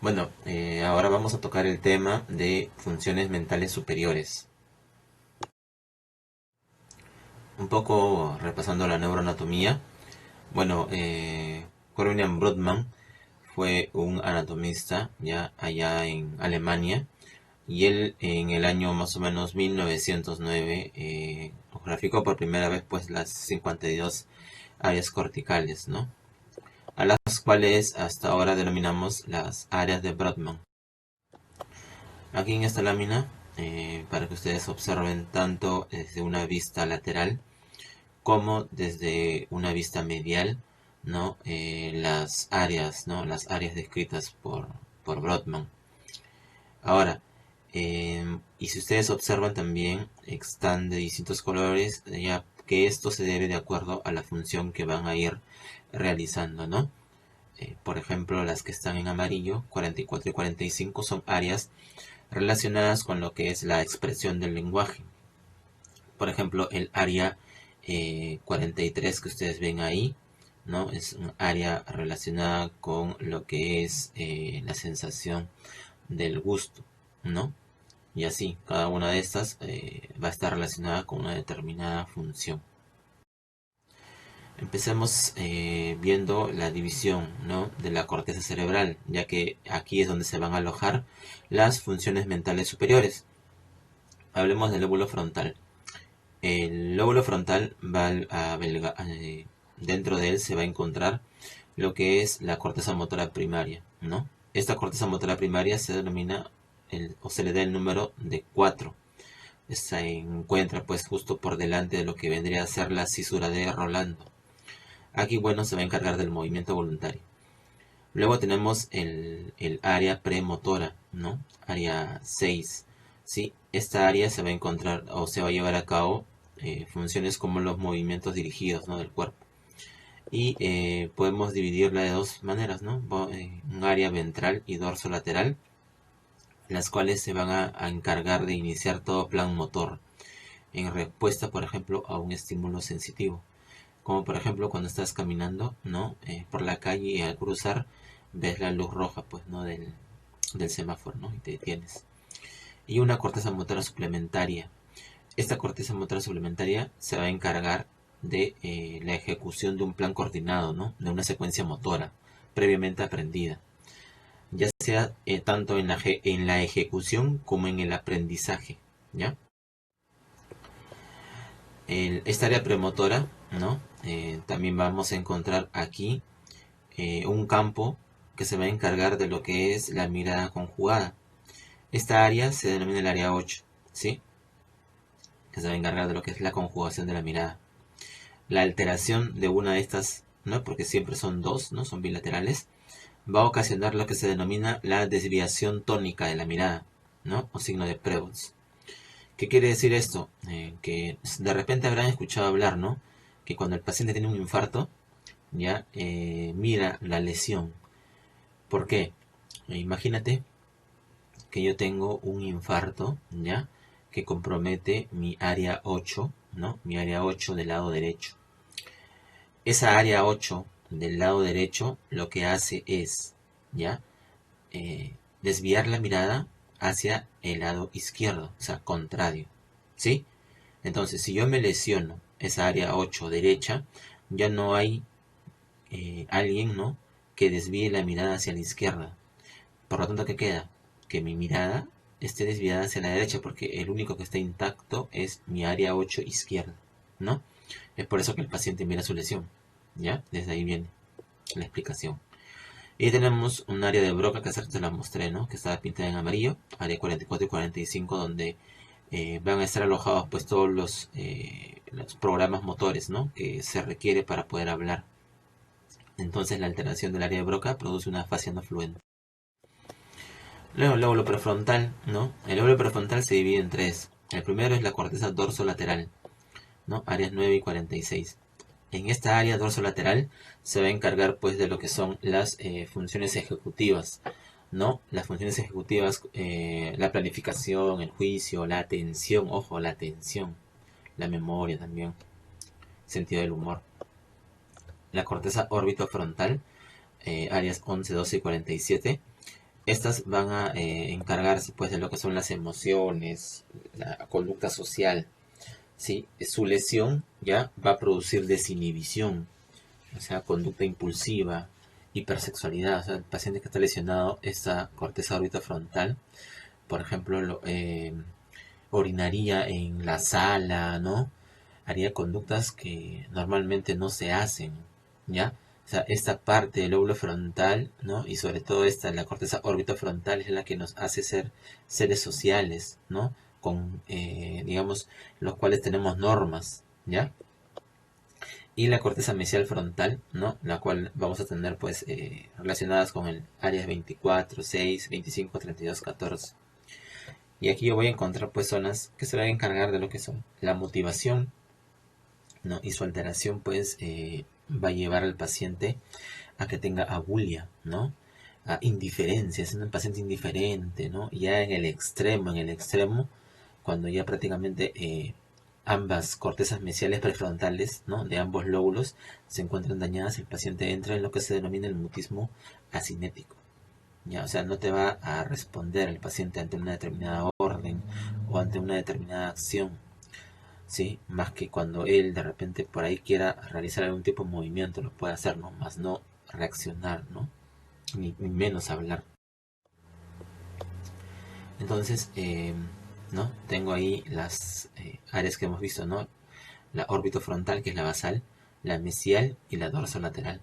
Bueno, ahora vamos a tocar el tema de funciones mentales superiores. Un poco repasando la neuroanatomía. Bueno, Cornelius Brodmann fue un anatomista ya allá en Alemania y él en el año más o menos 1909 graficó por primera vez pues las 52 áreas corticales, ¿no? A las cuales hasta ahora denominamos las áreas de Brodmann. Aquí en esta lámina, para que ustedes observen tanto desde una vista lateral como desde una vista medial, ¿no? Las áreas, ¿no? Las áreas descritas por Brodmann. Ahora, y si ustedes observan también, están de distintos colores, ya que esto se debe de acuerdo a la función que van a ir realizando, ¿no? Por ejemplo, las que están en amarillo, 44 y 45, son áreas relacionadas con lo que es la expresión del lenguaje. Por ejemplo, el área 43 que ustedes ven ahí, ¿no? Es un área relacionada con lo que es la sensación del gusto, ¿no? Y así, cada una de estas va a estar relacionada con una determinada función. Empecemos viendo la división, ¿no? De la corteza cerebral, ya que aquí es donde se van a alojar las funciones mentales superiores. Hablemos del lóbulo frontal. El lóbulo frontal va dentro de él se va a encontrar lo que es la corteza motora primaria, ¿no? Esta corteza motora primaria se denomina o se le da el número de 4. Se encuentra pues justo por delante de lo que vendría a ser la cisura de Rolando. Aquí, bueno, se va a encargar del movimiento voluntario. Luego tenemos el área premotora, ¿no? Área 6. ¿Sí? Esta área se va a encontrar o se va a llevar a cabo funciones como los movimientos dirigidos, ¿no? Del cuerpo. Y podemos dividirla de dos maneras, ¿no? Un área ventral y dorso lateral, las cuales se van a encargar de iniciar todo plan motor en respuesta, por ejemplo, a un estímulo sensitivo. Como por ejemplo cuando estás caminando, ¿no? Por la calle y al cruzar ves la luz roja, pues, ¿no? Del semáforo, ¿no? Y te detienes. Y una corteza motora suplementaria. Esta corteza motora suplementaria se va a encargar de la ejecución de un plan coordinado, ¿no? De una secuencia motora previamente aprendida, ya sea tanto en la ejecución como en el aprendizaje, ¿ya? Esta área premotora, ¿no? También vamos a encontrar aquí un campo que se va a encargar de lo que es la mirada conjugada. Esta área se denomina el área 8, ¿sí? Que se va a encargar de lo que es la conjugación de la mirada. La alteración de una de estas, ¿no? Porque siempre son dos, ¿no? Son bilaterales, va a ocasionar lo que se denomina la desviación tónica de la mirada, ¿no? O signo de Prevost. ¿Qué quiere decir esto? Que de repente habrán escuchado hablar, ¿no? Que cuando el paciente tiene un infarto, ya mira la lesión. ¿Por qué? Imagínate que yo tengo un infarto, ¿ya? Que compromete mi área 8, ¿no? Mi área 8 del lado derecho. Esa área 8 del lado derecho lo que hace es, ¿ya? Desviar la mirada hacia el lado izquierdo, o sea, contrario, ¿sí? Entonces, si yo me lesiono esa área 8 derecha, ya no hay alguien, ¿no? Que desvíe la mirada hacia la izquierda. Por lo tanto, ¿qué queda? Que mi mirada esté desviada hacia la derecha, porque el único que está intacto es mi área 8 izquierda, ¿no? Es por eso que el paciente mira su lesión, ¿ya? Desde ahí viene la explicación. Y tenemos un área de Broca que se la mostré, ¿no? Que está pintada en amarillo, área 44 y 45, donde van a estar alojados pues todos los programas motores, ¿no? Que se requiere para poder hablar. Entonces la alteración del área de Broca produce una fascia no fluente. Luego el lóbulo prefrontal, ¿no? El lóbulo prefrontal se divide en tres. El primero es la corteza dorsolateral, ¿no? Áreas 9 y 46. En esta área dorsolateral se va a encargar pues de lo que son las funciones ejecutivas, ¿no? Las funciones ejecutivas, la planificación, el juicio, la atención, ojo, la atención, la memoria también, sentido del humor. La corteza órbitofrontal, áreas 11, 12 y 47, Estas van a encargarse pues de lo que son las emociones, la conducta social, ¿sí? Su lesión ya va a producir desinhibición, o sea, conducta impulsiva, hipersexualidad. O sea, el paciente que está lesionado, esta corteza orbitofrontal, por ejemplo, orinaría en la sala, ¿no? Haría conductas que normalmente no se hacen, ¿ya? O sea, esta parte del lóbulo frontal, ¿no? Y sobre todo esta, la corteza orbitofrontal, es la que nos hace ser seres sociales, ¿no? Con, digamos, los cuales tenemos normas, ¿ya? Y la corteza mesial frontal, ¿no? La cual vamos a tener, pues, relacionadas con el área 24, 6, 25, 32, 14. Y aquí yo voy a encontrar, pues, zonas que se van a encargar de lo que son la motivación, ¿no? Y su alteración, pues, va a llevar al paciente a que tenga abulia, ¿no? A indiferencia, siendo un paciente indiferente, ¿no? Ya en el extremo, cuando ya prácticamente ambas cortezas mesiales prefrontales, ¿no? De ambos lóbulos se encuentran dañadas, el paciente entra en lo que se denomina el mutismo asinético. ¿Ya? O sea, no te va a responder el paciente ante una determinada orden o ante una determinada acción, ¿sí? Más que cuando él de repente por ahí quiera realizar algún tipo de movimiento, lo puede hacer, ¿no? Más no reaccionar, ¿no? Ni menos hablar. Entonces, ¿no? Tengo ahí las áreas que hemos visto, ¿no? La órbito frontal, que es la basal, la mesial y la dorsolateral.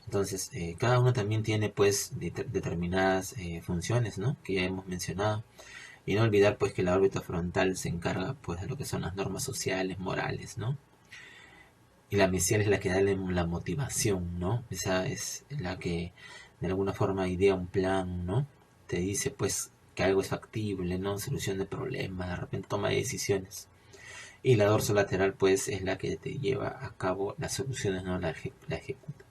Entonces, cada uno también tiene pues determinadas funciones, ¿no? Que ya hemos mencionado. Y no olvidar pues que la órbita frontal se encarga pues de lo que son las normas sociales, morales, ¿no? Y la misión es la que da la motivación, ¿no? Esa es la que de alguna forma idea un plan, ¿no? Te dice pues que algo es factible, ¿no? Solución de problemas, de repente toma decisiones. Y la dorsolateral pues es la que te lleva a cabo las soluciones, ¿no? La ejecuta.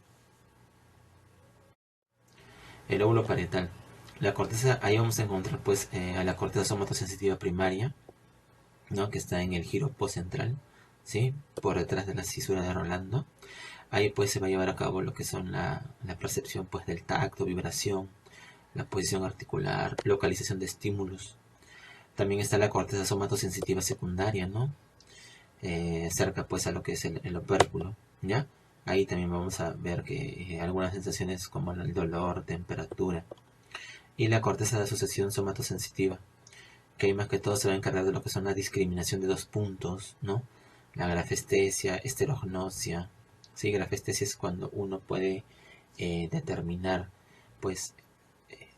El óvulo parietal. La corteza, ahí vamos a encontrar pues a la corteza somatosensitiva primaria, ¿no? Que está en el giro postcentral, ¿sí? Por detrás de la cisura de Rolando. Ahí pues se va a llevar a cabo lo que son la percepción pues del tacto, vibración, la posición articular, localización de estímulos. También está la corteza somatosensitiva secundaria, ¿no? Cerca pues a lo que es el opérculo, ¿ya? Ahí también vamos a ver que algunas sensaciones como el dolor, temperatura. Y la corteza de asociación somatosensitiva, que ahí más que todo se va a encargar de lo que son la discriminación de dos puntos, ¿no? La grafestesia, esterognosia. Sí, grafestesia es cuando uno puede determinar, pues,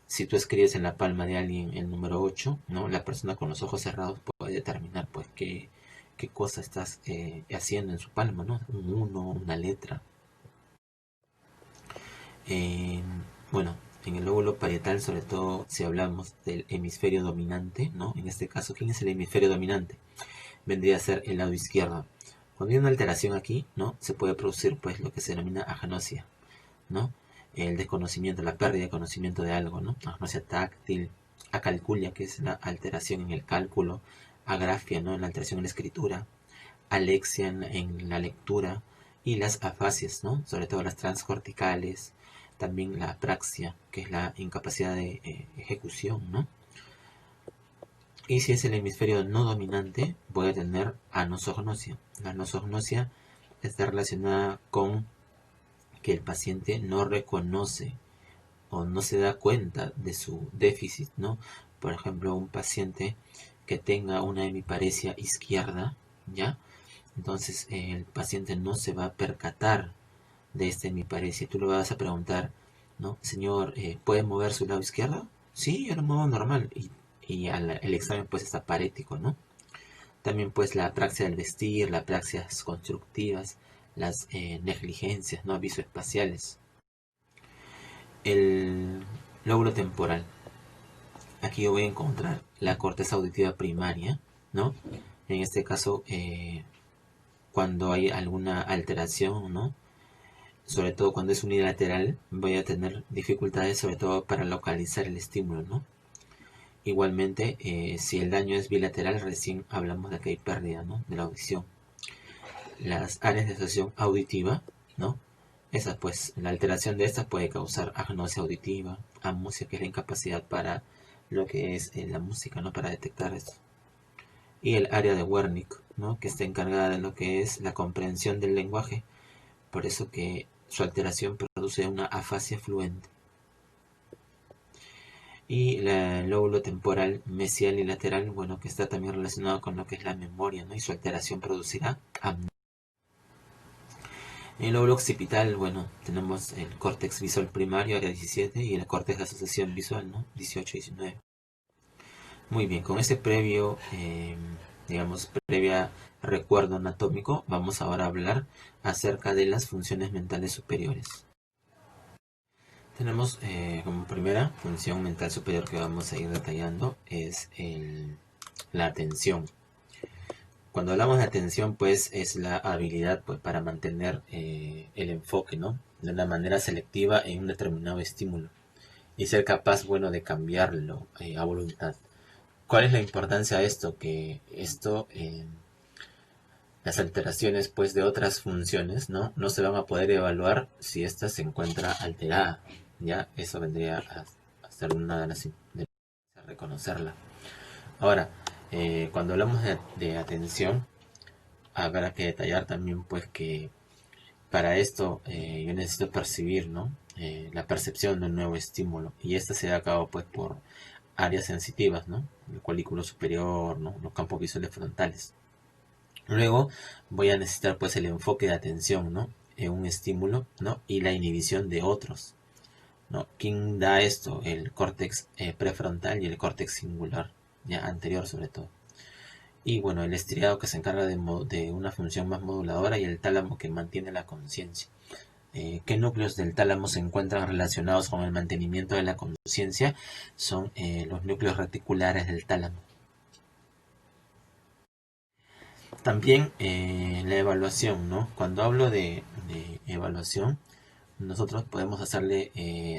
si tú escribes en la palma de alguien el número 8, ¿no? La persona con los ojos cerrados puede determinar, pues, qué cosa estás haciendo en su palma, ¿no? Un 1, una letra. Eh, bueno, en el lóbulo parietal, sobre todo si hablamos del hemisferio dominante, ¿no? En este caso, ¿quién es el hemisferio dominante? Vendría a ser el lado izquierdo. Cuando hay una alteración aquí, ¿no? Se puede producir, pues, lo que se denomina agnosia, ¿no? El desconocimiento, la pérdida de conocimiento de algo, ¿no? Agnosia táctil, acalculia, que es la alteración en el cálculo, agrafia, ¿no? La alteración en la escritura, alexia en la lectura, y las afasias, ¿no? Sobre todo las transcorticales, también la apraxia, que es la incapacidad de ejecución, ¿no? Y si es el hemisferio no dominante, voy a tener anosognosia. La anosognosia está relacionada con que el paciente no reconoce o no se da cuenta de su déficit, ¿no? Por ejemplo, un paciente que tenga una hemiparesia izquierda, ¿ya? Entonces el paciente no se va a percatar de esta hemiparesia. Tú le vas a preguntar, ¿no? Señor, ¿puede mover su lado izquierdo? Sí, yo lo muevo normal. Y el examen pues está parético, ¿no? También pues la apraxia del vestir, las apraxias constructivas, las negligencias, ¿no? Visoespaciales. El lóbulo temporal. Aquí yo voy a encontrar la corteza auditiva primaria, ¿no? En este caso, cuando hay alguna alteración, ¿no? Sobre todo cuando es unilateral, voy a tener dificultades sobre todo para localizar el estímulo, ¿no? Igualmente, si el daño es bilateral, recién hablamos de que hay pérdida, ¿no? De la audición. Las áreas de asociación auditiva, ¿no? Esa, pues, la alteración de estas puede causar agnosia auditiva, amusia, que es la incapacidad para lo que es la música, ¿no? Para detectar esto. Y el área de Wernicke, ¿no? Que está encargada de lo que es la comprensión del lenguaje, por eso que su alteración produce una afasia fluente. Y el lóbulo temporal mesial y lateral, bueno, que está también relacionado con lo que es la memoria, ¿no? Y su alteración producirá amnesia. En el lóbulo occipital, bueno, tenemos el córtex visual primario, área 17, y el córtex de asociación visual, ¿no? 18 y 19. Muy bien, con ese previo, digamos, previa recuerdo anatómico, vamos ahora a hablar acerca de las funciones mentales superiores. Tenemos como primera función mental superior que vamos a ir detallando es la atención. Cuando hablamos de atención, pues es la habilidad pues, para mantener el enfoque, ¿no? De una manera selectiva en un determinado estímulo y ser capaz, bueno, de cambiarlo a voluntad. ¿Cuál es la importancia de esto? Que esto, las alteraciones pues de otras funciones, ¿no? Se van a poder evaluar si ésta se encuentra alterada. Ya, eso vendría a ser una de las a reconocerla. Ahora, cuando hablamos de atención, habrá que detallar también pues que para esto yo necesito percibir, ¿no? La percepción de un nuevo estímulo y esta se da a cabo pues por áreas sensitivas, ¿no? El colículo superior, ¿no? Los campos visuales frontales. Luego voy a necesitar pues el enfoque de atención, ¿no? En un estímulo, ¿no? Y la inhibición de otros, ¿no? ¿Quién da esto? El córtex prefrontal y el córtex singular, ya anterior sobre todo. Y bueno, el estriado que se encarga de una función más moduladora y el tálamo que mantiene la conciencia. ¿Qué núcleos del tálamo se encuentran relacionados con el mantenimiento de la conciencia? Son los núcleos reticulares del tálamo. También la evaluación, ¿no? Cuando hablo de evaluación, nosotros podemos hacerle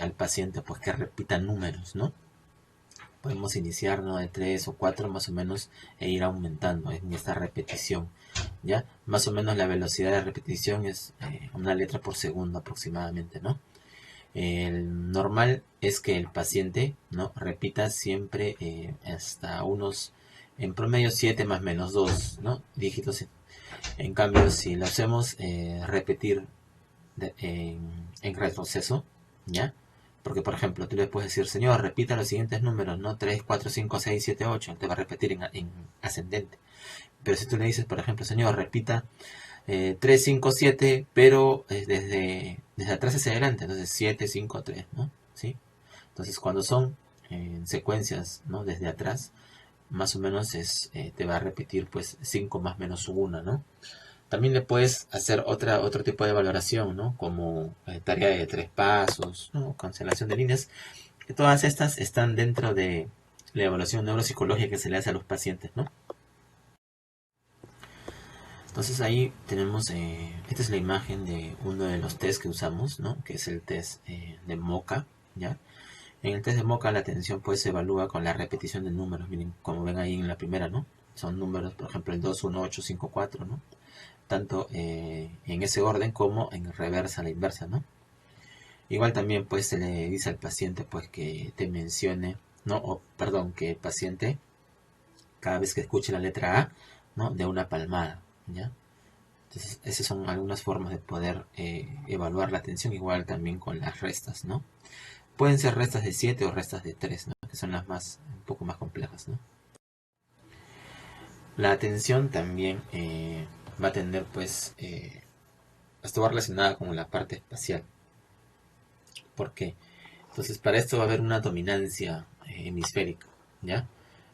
al paciente pues que repita números, ¿no? Podemos iniciar, ¿no? De 3 o 4 más o menos e ir aumentando en esta repetición, ¿ya? Más o menos la velocidad de repetición es una letra por segundo aproximadamente, ¿no? El normal es que el paciente, ¿no? Repita siempre hasta unos, en promedio 7 más menos 2, ¿no? Dígitos. En cambio, si lo hacemos repetir en retroceso, ¿ya? Porque, por ejemplo, tú le puedes decir, señor, repita los siguientes números, ¿no? 3, 4, 5, 6, 7, 8. Te va a repetir en ascendente. Pero si tú le dices, por ejemplo, señor, repita 3, 5, 7, pero desde atrás hacia adelante. Entonces, 7, 5, 3, ¿no? ¿Sí? Entonces, cuando son en secuencias, ¿no? Desde atrás, más o menos te va a repetir, pues, 5 más menos 1, ¿no? También le puedes hacer otro tipo de valoración, ¿no? Como tarea de 3 pasos, ¿no? Cancelación de líneas. Todas estas están dentro de la evaluación neuropsicológica que se le hace a los pacientes, ¿no? Entonces ahí tenemos, esta es la imagen de uno de los test que usamos, ¿no? Que es el test de MOCA, ¿ya? En el test de MOCA la atención pues se evalúa con la repetición de números, miren, como ven ahí en la primera, ¿no? Son números, por ejemplo, el 2, 1, 8, 5, 4, ¿no? Tanto en ese orden como en reversa, a la inversa, ¿no? Igual también pues se le dice al paciente pues que te mencione, ¿no? O perdón, que el paciente cada vez que escuche la letra A, ¿no? De una palmada, ¿ya? Entonces esas son algunas formas de poder evaluar la atención, igual también con las restas, ¿no? Pueden ser restas de 7 o restas de 3, ¿no? Que son las más, un poco más complejas, ¿no? La atención también va a tener pues esto va relacionada con la parte espacial. ¿Por qué? Entonces, para esto va a haber una dominancia hemisférica, ¿ya?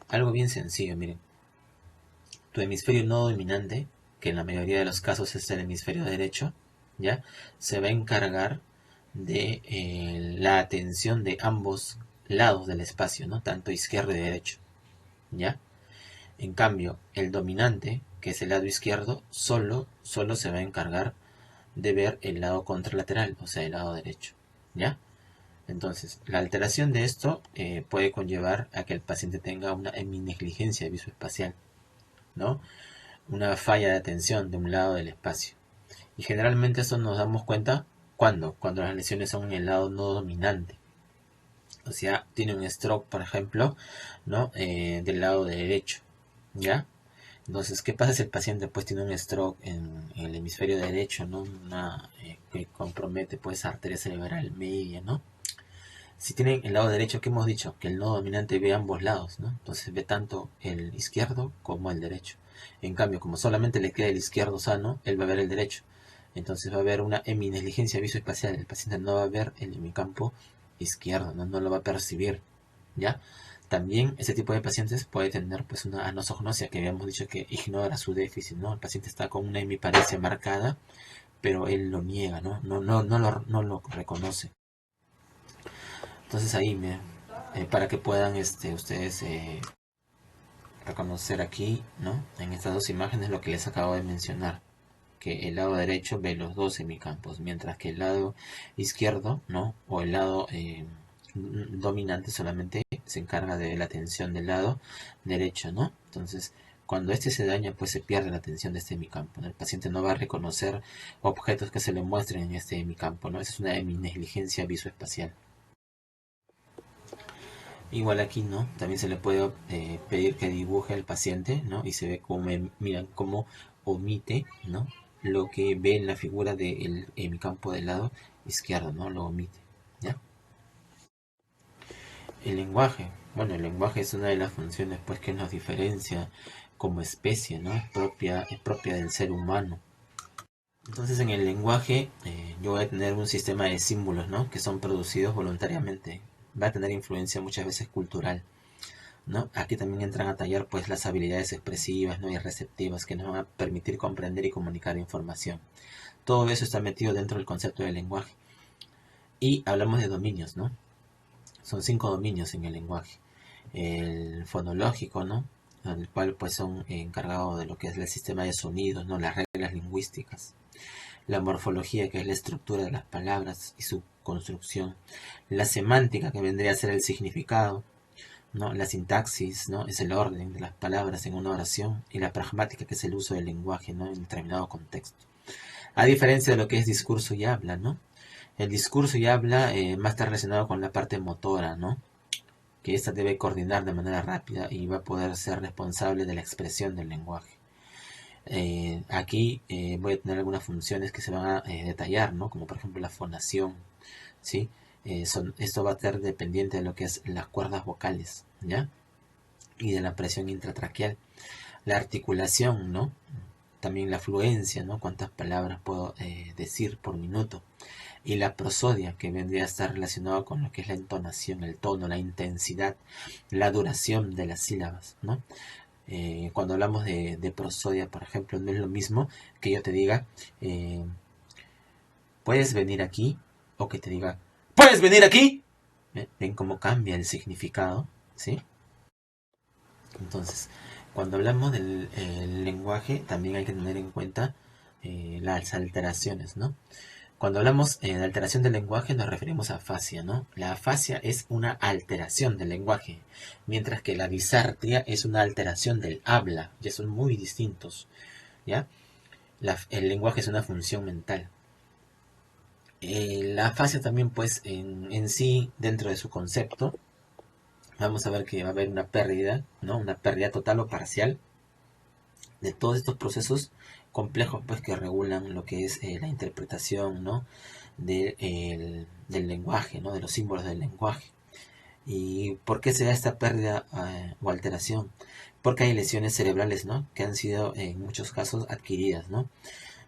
Algo bien sencillo, miren. Tu hemisferio no dominante, que en la mayoría de los casos es el hemisferio derecho, ¿ya? Se va a encargar de la atención de ambos lados del espacio, ¿no? Tanto izquierdo y derecho, ¿ya? En cambio, el dominante, que es el lado izquierdo, solo se va a encargar de ver el lado contralateral, o sea, el lado derecho, ¿ya? Entonces, la alteración de esto puede conllevar a que el paciente tenga una heminegligencia visoespacial, ¿no? Una falla de atención de un lado del espacio. Y generalmente eso nos damos cuenta ¿Cuándo? Cuando las lesiones son en el lado no dominante. O sea, tiene un stroke, por ejemplo, ¿no? Del lado derecho, ¿ya? Entonces, ¿qué pasa si el paciente pues tiene un stroke en el hemisferio derecho, ¿no? Que compromete pues arteria cerebral media, ¿no? Si tiene el lado derecho, ¿qué hemos dicho? Que el nodo dominante ve ambos lados, ¿no? Entonces ve tanto el izquierdo como el derecho. En cambio, como solamente le queda el izquierdo sano, él va a ver el derecho. Entonces va a haber una heminegligencia visoespacial. El paciente no va a ver el hemicampo izquierdo, no lo va a percibir, ¿ya? También ese tipo de pacientes puede tener pues una anosognosia, que habíamos dicho que ignora su déficit, ¿no? El paciente está con una hemiparesia marcada, pero él lo niega, ¿no? No lo reconoce. Entonces ahí, para que puedan ustedes reconocer aquí, ¿no? En estas dos imágenes lo que les acabo de mencionar, que el lado derecho ve los dos hemicampos, mientras que el lado izquierdo, ¿no? O el lado dominante solamente se encarga de la tensión del lado derecho, ¿no? Entonces, cuando este se daña, pues se pierde la tensión de este hemicampo, ¿no? El paciente no va a reconocer objetos que se le muestren en este hemicampo, ¿no? Esa es una heminegligencia visoespacial. Igual aquí, ¿no? También se le puede pedir que dibuje al paciente, ¿no? Y se ve como, miran cómo omite, ¿no? Lo que ve en la figura en mi campo del lado izquierdo, ¿no? Lo omite, ¿ya? El lenguaje. Bueno, el lenguaje es una de las funciones, pues, que nos diferencia como especie, ¿no? Es propia del ser humano. Entonces, en el lenguaje, yo voy a tener un sistema de símbolos, ¿no? Que son producidos voluntariamente. Va a tener influencia muchas veces cultural, ¿no? Aquí también entran a tallar pues las habilidades expresivas, ¿no? Y receptivas que nos van a permitir comprender y comunicar información. Todo eso está metido dentro del concepto del lenguaje. Y hablamos de dominios, ¿no? Son 5 dominios en el lenguaje. El fonológico, ¿no? El cual pues son encargados de lo que es el sistema de sonidos, ¿no? Las reglas lingüísticas. La morfología, que es la estructura de las palabras y su construcción. La semántica, que vendría a ser el significado, ¿no? La sintaxis, ¿no? Es el orden de las palabras en una oración, y la pragmática, que es el uso del lenguaje, ¿no? En determinado contexto. A diferencia de lo que es discurso y habla, ¿no? El discurso y habla más está relacionado con la parte motora, ¿no? Que ésta debe coordinar de manera rápida y va a poder ser responsable de la expresión del lenguaje. Aquí voy a tener algunas funciones que se van a detallar, ¿no? Como por ejemplo la fonación, ¿sí? Esto va a ser dependiente de lo que es las cuerdas vocales, ¿ya? Y de la presión intratraqueal. La articulación, ¿no? También la fluencia, ¿no? Cuántas palabras puedo decir por minuto. Y la prosodia, que vendría a estar relacionado con lo que es la entonación, el tono, la intensidad, la duración de las sílabas, ¿no? Cuando hablamos de prosodia, por ejemplo, no es lo mismo que yo te diga, eh, puedes venir aquí, o que te diga, puedes venir aquí. ¿Ven cómo cambia el significado? ¿Sí? Entonces, cuando hablamos del lenguaje, también hay que tener en cuenta las alteraciones, ¿no? Cuando hablamos de alteración del lenguaje nos referimos a afasia, ¿no? La afasia es una alteración del lenguaje, mientras que la disartria es una alteración del habla, ya son muy distintos, ¿ya? El lenguaje es una función mental. La afasia también, pues, en sí, dentro de su concepto, vamos a ver que va a haber una pérdida, ¿no? Una pérdida total o parcial de todos estos procesos complejos, pues, que regulan lo que es la interpretación, ¿no? Del lenguaje, ¿no? De los símbolos del lenguaje. ¿Y por qué se da esta pérdida o alteración? Porque hay lesiones cerebrales, ¿no? Que han sido en muchos casos adquiridas, ¿no?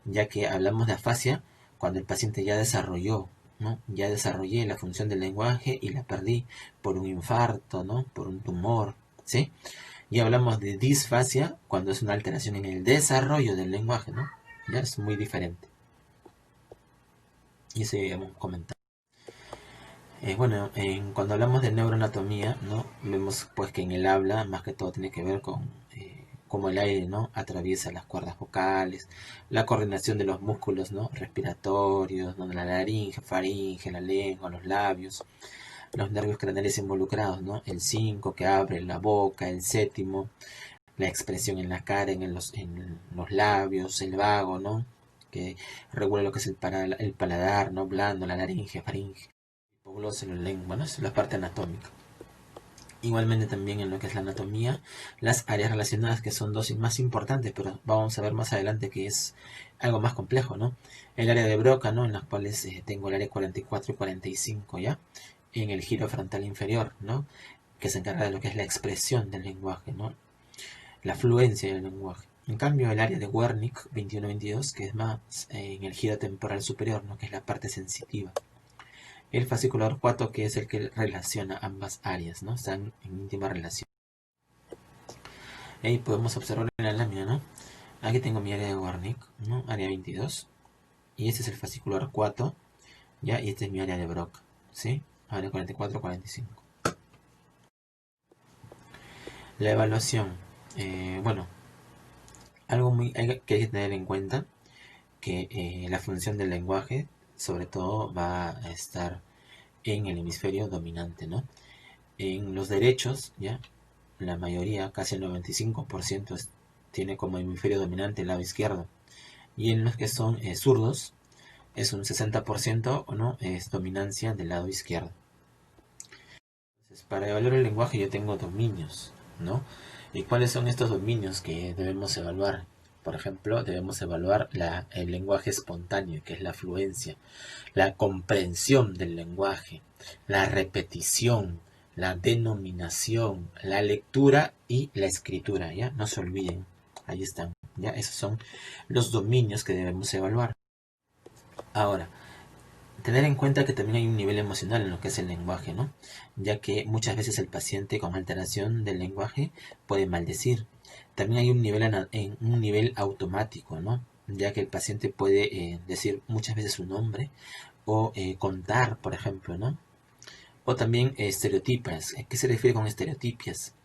Ya que hablamos de afasia cuando el paciente ya desarrolló, ¿no? Ya desarrollé la función del lenguaje y la perdí por un infarto, ¿no? Por un tumor, ¿sí? Y hablamos de disfasia cuando es una alteración en el desarrollo del lenguaje, ¿no? Ya es muy diferente. Y eso ya hemos comentado. Bueno, cuando hablamos de neuroanatomía, ¿no? Vemos pues que en el habla más que todo tiene que ver con cómo el aire, ¿no? Atraviesa las cuerdas vocales, la coordinación de los músculos, ¿no? Respiratorios, ¿no? La laringe, faringe, la lengua, los labios, los nervios craneales involucrados, ¿no? El 5 que abre la boca, el séptimo, la expresión en la cara, en los labios, el vago, ¿no? que regula lo que es el paladar, ¿no? Blando, la laringe, faringe, hipoglosa, la lengua, bueno, es la parte anatómica. Igualmente también en lo que es la anatomía, las áreas relacionadas, que son dos más importantes, pero vamos a ver más adelante que es algo más complejo, ¿no? El área de Broca, ¿no? En las cuales tengo el área 44 y 45, ¿ya? En el giro frontal inferior, ¿no? Que se encarga de lo que es la expresión del lenguaje, ¿no? La fluencia del lenguaje. En cambio, el área de Wernicke 21-22, que es más en el giro temporal superior, ¿no? Que es la parte sensitiva. El fascicular 4, que es el que relaciona ambas áreas, ¿no? Están en íntima relación. Ahí podemos observar en la lámina, ¿no? Aquí tengo mi área de Wernicke, ¿no? Área 22. Y este es el fascicular 4, ¿ya? Y este es mi área de Broca, ¿sí? Área 44-45. La evaluación. Bueno, algo que hay que tener en cuenta, que la función del lenguaje, sobre todo, va a estar en el hemisferio dominante, ¿no? En los derechos, ¿ya? La mayoría, casi el 95%, tiene como hemisferio dominante el lado izquierdo. Y en los que son zurdos, es un 60%, ¿no? Es dominancia del lado izquierdo. Entonces, para evaluar el lenguaje yo tengo dominios, ¿no? ¿Y cuáles son estos dominios que debemos evaluar? Por ejemplo, debemos evaluar el lenguaje espontáneo, que es la fluencia, la comprensión del lenguaje, la repetición, la denominación, la lectura y la escritura, ¿ya? No se olviden, ahí están, ¿ya? Esos son los dominios que debemos evaluar. Ahora, tener en cuenta que también hay un nivel emocional en lo que es el lenguaje, ¿no? Ya que muchas veces el paciente con alteración del lenguaje puede maldecir. También hay un nivel automático, ¿no? Ya que el paciente puede decir muchas veces su nombre o contar, por ejemplo, ¿no? O también estereotipas. ¿Qué se refiere con estereotipias?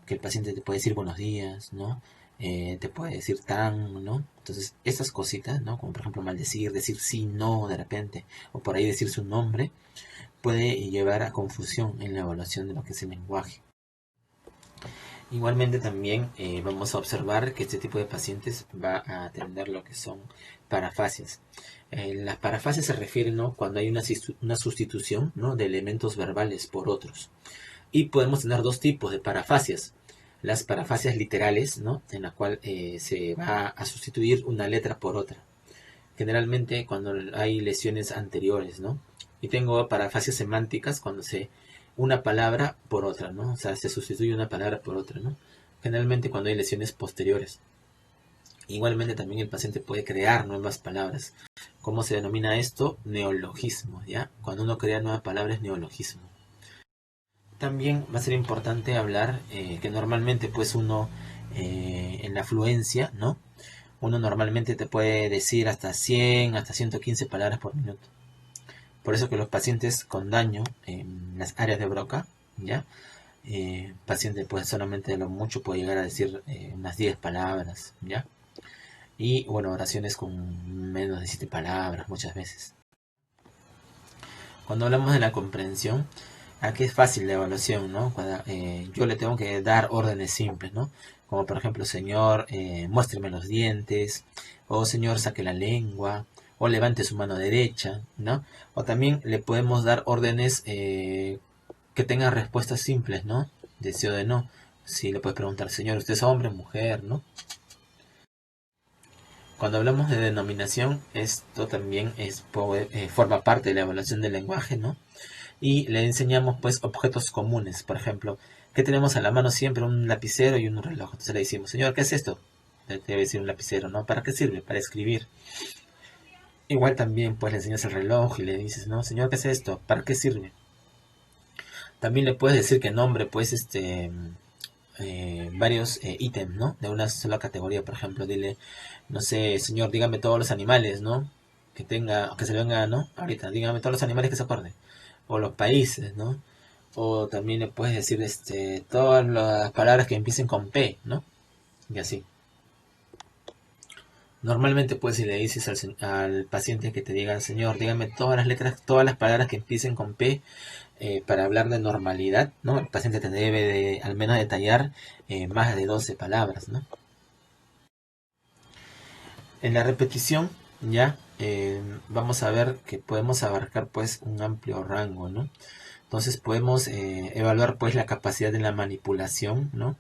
Que el paciente te puede decir buenos días, ¿no? Te puede decir tan, ¿no? Entonces, esas cositas, ¿no? Como por ejemplo maldecir, decir sí, no, de repente, o por ahí decir su nombre, puede llevar a confusión en la evaluación de lo que es el lenguaje. Igualmente también vamos a observar que este tipo de pacientes va a tener lo que son parafasias. Las parafasias se refieren, ¿no? Cuando hay una sustitución, ¿no? De elementos verbales por otros. Y podemos tener dos tipos de parafasias. Las parafasias literales, ¿no? En la cual se va a sustituir una letra por otra. Generalmente cuando hay lesiones anteriores, ¿no? Y tengo parafasias semánticas cuando se una palabra por otra, ¿no? O sea, se sustituye una palabra por otra, ¿no? Generalmente cuando hay lesiones posteriores. Igualmente también el paciente puede crear nuevas palabras. ¿Cómo se denomina esto? Neologismo, ¿ya? Cuando uno crea nuevas palabras es neologismo. También va a ser importante hablar que normalmente pues uno en la fluencia, ¿no? Uno normalmente te puede decir hasta 100, hasta 115 palabras por minuto. Por eso que los pacientes con daño en las áreas de Broca, ¿ya? Paciente pues solamente de lo mucho puede llegar a decir unas 10 palabras, ¿ya? Y bueno, oraciones con menos de 7 palabras muchas veces. Cuando hablamos de la comprensión, aquí es fácil la evaluación, ¿no? Yo le tengo que dar órdenes simples, ¿no? Como por ejemplo, señor, muéstreme los dientes, o señor, saque la lengua, o levante su mano derecha, ¿no? O también le podemos dar órdenes que tengan respuestas simples, ¿no? De sí o de no. Si le puedes preguntar, señor, ¿usted es hombre o mujer, no? Cuando hablamos de denominación, esto también forma parte de la evaluación del lenguaje, ¿no? Y le enseñamos pues objetos comunes, por ejemplo, que tenemos a la mano siempre un lapicero y un reloj. Entonces le decimos, señor, ¿qué es esto? Debe decir un lapicero, ¿no? ¿Para qué sirve? Para escribir. Igual también pues le enseñas el reloj y le dices, no, señor, ¿qué es esto? ¿Para qué sirve? También le puedes decir que nombre pues varios ítems, ¿no? De una sola categoría, por ejemplo, dile, no sé, señor, dígame todos los animales, ¿no? Que se le venga, ¿no? Ahorita, dígame todos los animales que se acuerde. O los países, ¿no? O también le puedes decir todas las palabras que empiecen con P, ¿no? Y así. Normalmente, pues, si le dices al paciente que te diga, señor, dígame todas las letras, todas las palabras que empiecen con P para hablar de normalidad, ¿no? El paciente te debe de al menos detallar más de 12 palabras, ¿no? En la repetición, ya vamos a ver que podemos abarcar pues un amplio rango, ¿no? Entonces podemos evaluar pues la capacidad de la manipulación, ¿no?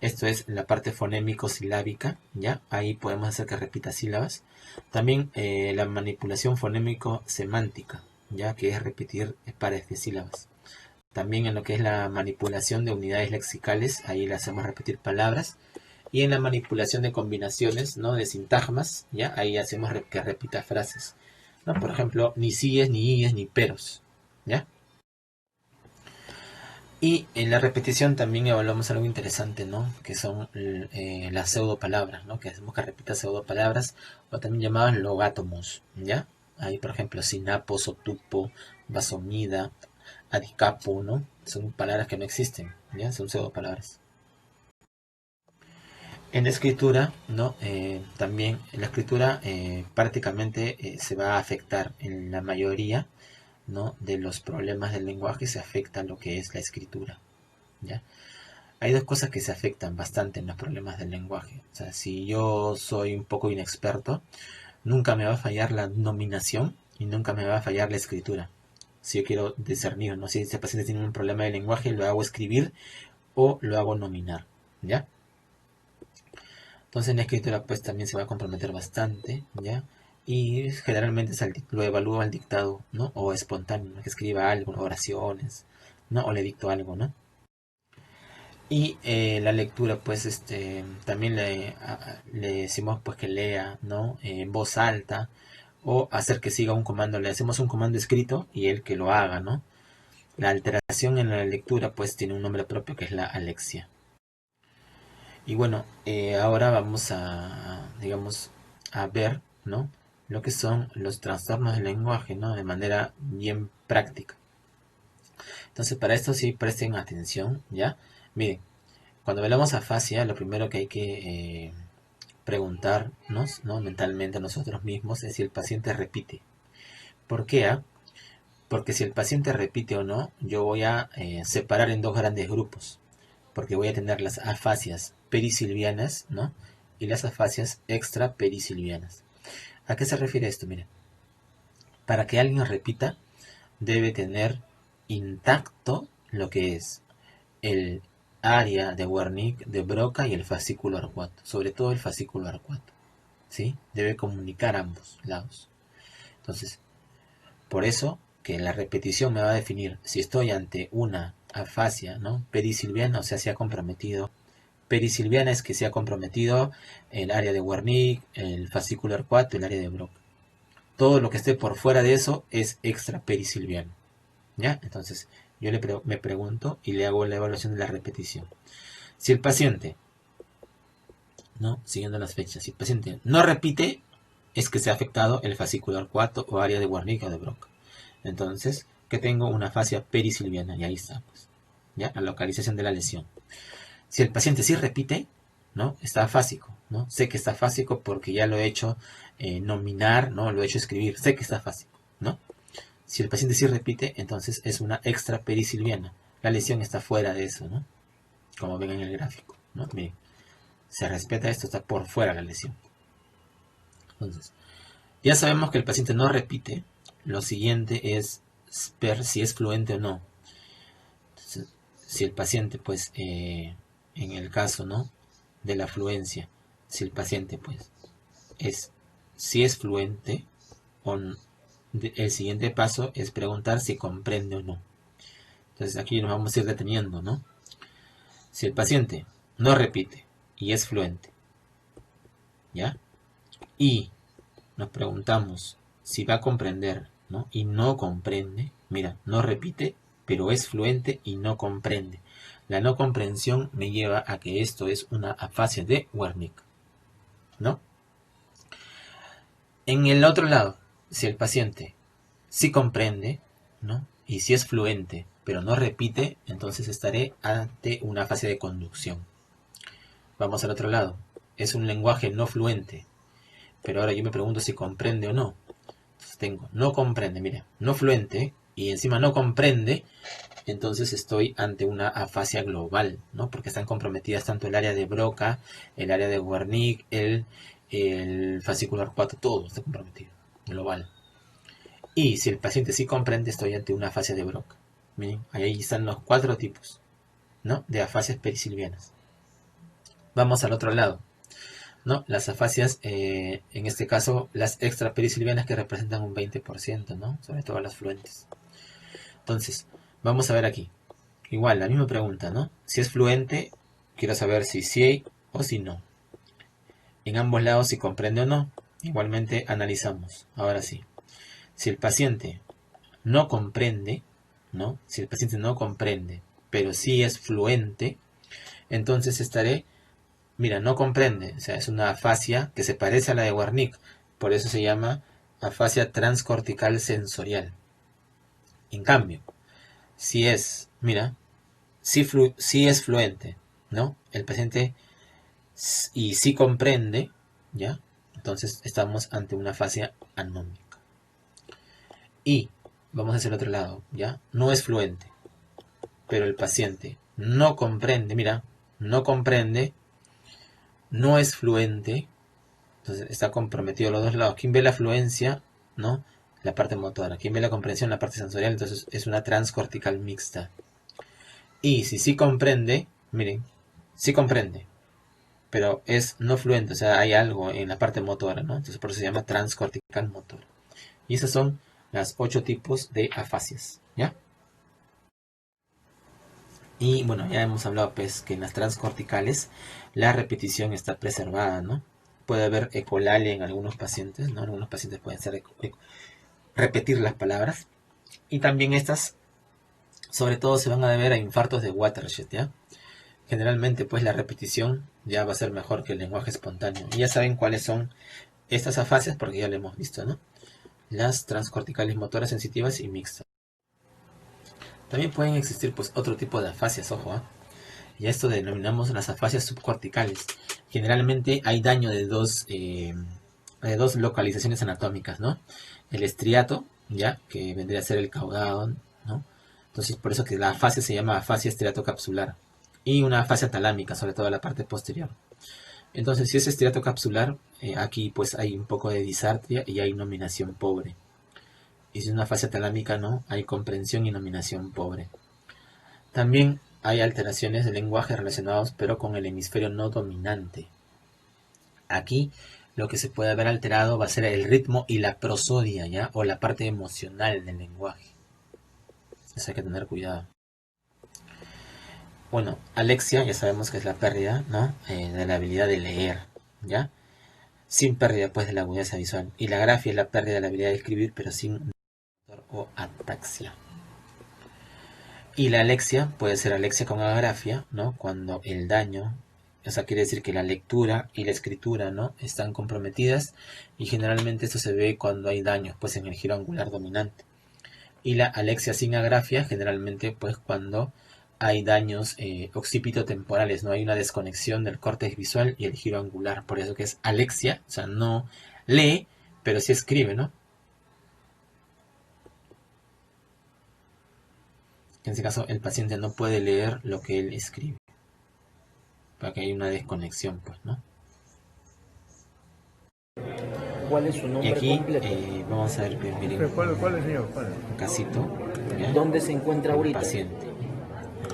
Esto es la parte fonémico-silábica, ¿ya? Ahí podemos hacer que repita sílabas. También la manipulación fonémico-semántica, ¿ya? Que es repetir pares de sílabas. También en lo que es la manipulación de unidades lexicales, ahí le hacemos repetir palabras. Y en la manipulación de combinaciones, ¿no? De sintagmas, ¿ya? Ahí hacemos que repita frases, ¿no? Por ejemplo, ni síes, ni ies, ni peros, ¿ya? Y en la repetición también evaluamos algo interesante, ¿no? Que son las pseudopalabras, ¿no? Que hacemos que repita pseudopalabras, o también llamadas logátomos, ¿ya? Ahí, por ejemplo, sinapo, sotupo, vasomida, adicapo, ¿no? Son palabras que no existen, ¿ya? Son pseudopalabras. En la escritura, ¿no? También en la escritura prácticamente se va a afectar en la mayoría, ¿no? De los problemas del lenguaje se afecta lo que es la escritura, ¿ya? Hay dos cosas que se afectan bastante en los problemas del lenguaje. O sea, si yo soy un poco inexperto, nunca me va a fallar la nominación y nunca me va a fallar la escritura. Si yo quiero discernir, ¿no? Si ese paciente tiene un problema de lenguaje, lo hago escribir o lo hago nominar, ¿ya? Entonces en la escritura pues también se va a comprometer bastante, ¿ya? Y generalmente lo evalúo al dictado, ¿no? O espontáneo, ¿no? Que escriba algo, oraciones, ¿no? O le dicto algo, ¿no? Y la lectura, pues, también le decimos pues que lea, ¿no? En voz alta, o hacer que siga un comando. Le hacemos un comando escrito y él que lo haga, ¿no? La alteración en la lectura, pues, tiene un nombre propio que es la alexia. Y bueno, ahora vamos a, digamos, a ver, ¿no? Lo que son los trastornos del lenguaje, ¿no? De manera bien práctica. Entonces, para esto sí presten atención, ¿ya? Miren, cuando hablamos afasia, lo primero que hay que preguntarnos, ¿no? Mentalmente a nosotros mismos es si el paciente repite. ¿Por qué? Porque si el paciente repite o no, yo voy a separar en dos grandes grupos. Porque voy a tener las afasias perisilvianas, ¿no? Y las afasias extraperisilvianas. ¿A qué se refiere esto? Miren, para que alguien repita, debe tener intacto lo que es el área de Wernicke, de Broca y el fascículo arcuato, sobre todo el fascículo arcuato, ¿sí? Debe comunicar ambos lados. Entonces, por eso que la repetición me va a definir si estoy ante una afasia, ¿no? Perisilviana, o sea, se ha comprometido. Perisilviana es que se ha comprometido el área de Wernicke, el fascículo arcuato, el área de Broca. Todo lo que esté por fuera de eso es extra perisilviano, ¿ya? Entonces, yo me pregunto y le hago la evaluación de la repetición. Si el paciente, ¿no? Siguiendo las fechas, si el paciente no repite, es que se ha afectado el fascículo arcuato o área de Wernicke o de Broca. Entonces, que tengo una fascia perisilviana, y ahí está, pues, ¿ya? La localización de la lesión. Si el paciente sí repite, ¿no? Está afásico, ¿no? Sé que está afásico porque ya lo he hecho nominar, ¿no? Lo he hecho escribir, sé que está afásico, ¿no? Si el paciente sí repite, entonces es una extra perisilviana. La lesión está fuera de eso, ¿no? Como ven en el gráfico, ¿no? Miren, se respeta esto, está por fuera la lesión. Entonces, ya sabemos que el paciente no repite. Lo siguiente es ver si es fluente o no. Entonces, si el paciente, pues, en el caso, ¿no? De la fluencia, si el paciente, pues, si es fluente, el siguiente paso es preguntar si comprende o no. Entonces aquí nos vamos a ir deteniendo, ¿no? Si el paciente no repite y es fluente, ¿ya? Y nos preguntamos si va a comprender, ¿no? Y no comprende, mira, no repite, pero es fluente y no comprende. La no comprensión me lleva a que esto es una afasia de Wernicke, ¿no? En el otro lado, si el paciente sí comprende, ¿no? Y si es fluente, pero no repite, entonces estaré ante una fase de conducción. Vamos al otro lado. Es un lenguaje no fluente, pero ahora yo me pregunto si comprende o no. Entonces tengo, no comprende, mira, no fluente, y encima no comprende, entonces estoy ante una afasia global, ¿no? Porque están comprometidas tanto el área de Broca, el área de Wernicke, el fascicular 4, todo está comprometido, global. Y si el paciente sí comprende, estoy ante una afasia de Broca. Miren, ahí están los 4 tipos, ¿no?, de afasias perisilvianas. Vamos al otro lado, ¿no? Las afasias, en este caso, las extraperisilvianas, que representan un 20%, ¿no? Sobre todo las fluentes. Entonces, vamos a ver aquí. Igual, la misma pregunta, ¿no? Si es fluente, quiero saber si sí o si no. En ambos lados, si comprende o no. Igualmente, analizamos. Ahora sí. Si el paciente no comprende, ¿no? Si el paciente no comprende, pero sí es fluente, entonces estaré, mira, no comprende, o sea, es una afasia que se parece a la de Wernicke, por eso se llama afasia transcortical sensorial. En cambio, si es, mira, si es fluente, ¿no? El paciente y si comprende, ¿ya? Entonces estamos ante una afasia anómica. Y vamos hacia el otro lado, ¿ya? No es fluente, pero el paciente no comprende, mira, no comprende, no es fluente, entonces está comprometido los dos lados. ¿Quién ve la fluencia? ¿No? La parte motora. ¿Quién ve la comprensión? La parte sensorial. Entonces es una transcortical mixta. Y si sí comprende, miren, sí comprende, pero es no fluente, o sea, hay algo en la parte motora, ¿no? Entonces por eso se llama transcortical motora. Y esos son los 8 tipos de afasias, ¿ya? Y bueno, ya hemos hablado pues que en las transcorticales la repetición está preservada, ¿no? Puede haber ecolalia en algunos pacientes, ¿no? Algunos pacientes pueden ser repetir las palabras. Y también estas, sobre todo, se van a deber a infartos de Watershed, ¿ya? Generalmente, pues la repetición ya va a ser mejor que el lenguaje espontáneo. Y ya saben cuáles son estas afasias porque ya lo hemos visto, ¿no? Las transcorticales motoras sensitivas y mixtas. También pueden existir pues otro tipo de afasias, ojo, ¿eh? Y a esto denominamos las afasias subcorticales. Generalmente hay daño de dos localizaciones anatómicas, ¿no? El estriato, ya, que vendría a ser el caudado, ¿no? Entonces por eso que la afasia se llama afasia estriatocapsular. Y una afasia talámica, sobre todo la parte posterior. Entonces si es estriatocapsular, aquí pues hay un poco de disartria y hay nominación pobre. Y si es una afasia talámica, no, hay comprensión y nominación pobre. También hay alteraciones del lenguaje relacionados pero con el hemisferio no dominante. Aquí lo que se puede haber alterado va a ser el ritmo y la prosodia, ¿ya? O la parte emocional del lenguaje. Eso hay que tener cuidado. Bueno, alexia ya sabemos que es la pérdida, ¿no? De la habilidad de leer, ¿ya? Sin pérdida pues de la agudeza visual. Y la grafia es la pérdida de la habilidad de escribir pero sin o ataxia. Y la alexia puede ser alexia con agrafia, ¿no? Cuando el daño, o sea, quiere decir que la lectura y la escritura, ¿no?, están comprometidas, y generalmente esto se ve cuando hay daños, pues, en el giro angular dominante. Y la alexia sin agrafia, generalmente, pues, cuando hay daños occipitotemporales, ¿no? Hay una desconexión del córtex visual y el giro angular, por eso que es alexia, o sea, no lee, pero sí escribe, ¿no? En este caso, el paciente no puede leer lo que él escribe, porque hay una desconexión, pues, ¿no? ¿Cuál es su Y nombre aquí completo? vamos a ver, miren, ¿Cuál es, señor? ¿Cuál es? un casito, ¿ya? ¿Dónde se encuentra Un ahorita? paciente.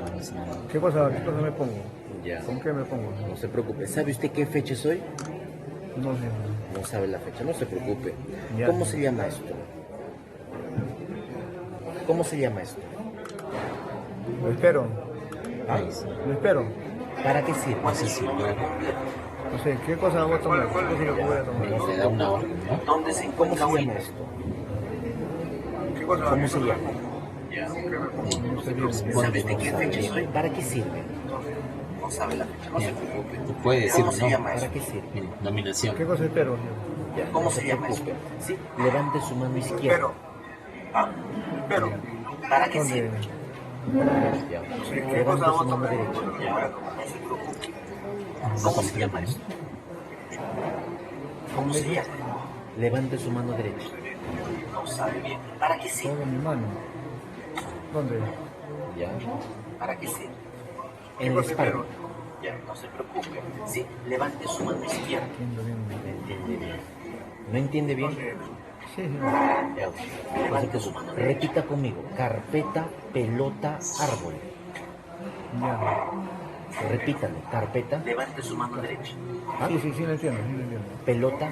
Vamos a- ¿Qué cosa me pongo? Ya. ¿Con qué me pongo? No se preocupe. ¿Sabe usted qué fecha es hoy? No sé. No sabe la fecha, no se preocupe. Ya. ¿Cómo se llama esto? ¿Cómo se llama esto? Lo espero. Ahí está. Lo espero. ¿Para qué sirve? No sé si luego No sé, ¿qué cosa voy a tomar? ¿Cuál es lo que voy a tomar? le da una orden, ¿no? ¿Cómo se llama esto? ¿Qué cosa ¿Cómo se llama? No sé bien. ¿Sabe usted qué fecha es hoy? ¿Para qué sirve? Bien. Tú puedes decir no. ¿Para qué sirve? Bien, nominación. ¿Qué cosa espero, señor? Ya. ¿Cómo se llama esto? Sí, levante su mano izquierda. ¿Para qué ¿Dónde? sirve? Ya. Levante su mano derecha. No comprende, ¿no? ¿Cómo se llama? Levante su mano derecha. Pongo mi mano. ¿Dónde? Ya. En la espalda. Ya, no se preocupe. Sí, levante su mano izquierda. Entiendo bien. ¿No entiende bien? Sí, sí. Ya, levante su mano. Repita conmigo. Carpeta, pelota, árbol. Ya. Repítalo. Carpeta. Levante su mano derecha. ¿Ah? Sí, sí, sí, lo entiendo, sí, lo entiendo. Pelota.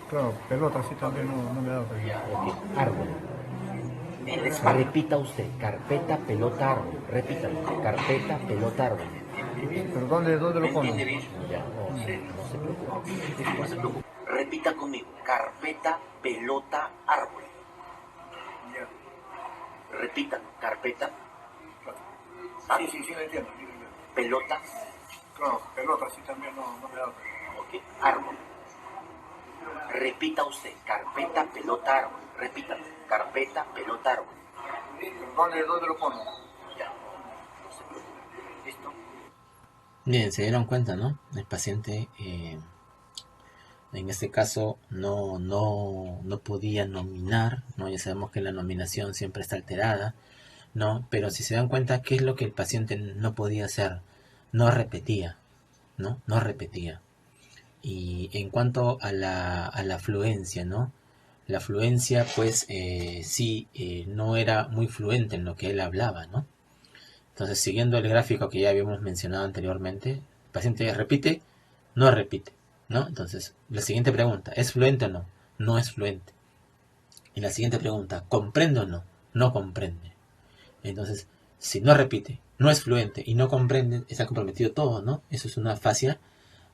Claro, pelota sí también no me ha dado cuenta. Ok. Árbol. Repita usted. Carpeta, pelota, árbol. Repítalo. Carpeta, pelota, árbol. Pero ¿dónde lo pongo? Ya, no se preocupe. No se preocupe. Repita conmigo. Carpeta, pelota, árbol. Repítalo. Carpeta. ¿Ah? Sí, sí, lo entiendo. Pelota. Claro, pelota sí también no me ha dado cuenta. Ok. Árbol. Repita usted. Carpeta, pelota, árbol. Repítalo. Carpeta, pelota, árbol. Pero ¿dónde lo pongo? Ya. No se preocupe. ¿Listo? Bien, se dieron cuenta, ¿no? El paciente, en este caso, no podía nominar, ¿no? Ya sabemos que la nominación siempre está alterada, ¿no? Pero si se dan cuenta, ¿qué es lo que el paciente no podía hacer? No repetía, ¿no? No repetía. Y en cuanto a la fluencia, ¿no? La fluencia, pues, sí, no era muy fluente en lo que él hablaba, ¿no? Entonces, siguiendo el gráfico que ya habíamos mencionado anteriormente, el paciente repite, no repite, ¿no? Entonces, la siguiente pregunta, ¿es fluente o no? No es fluente. Y la siguiente pregunta, ¿comprende o no? No comprende. Entonces, si no repite, no es fluente y no comprende, está comprometido todo, ¿no? Eso es una fascia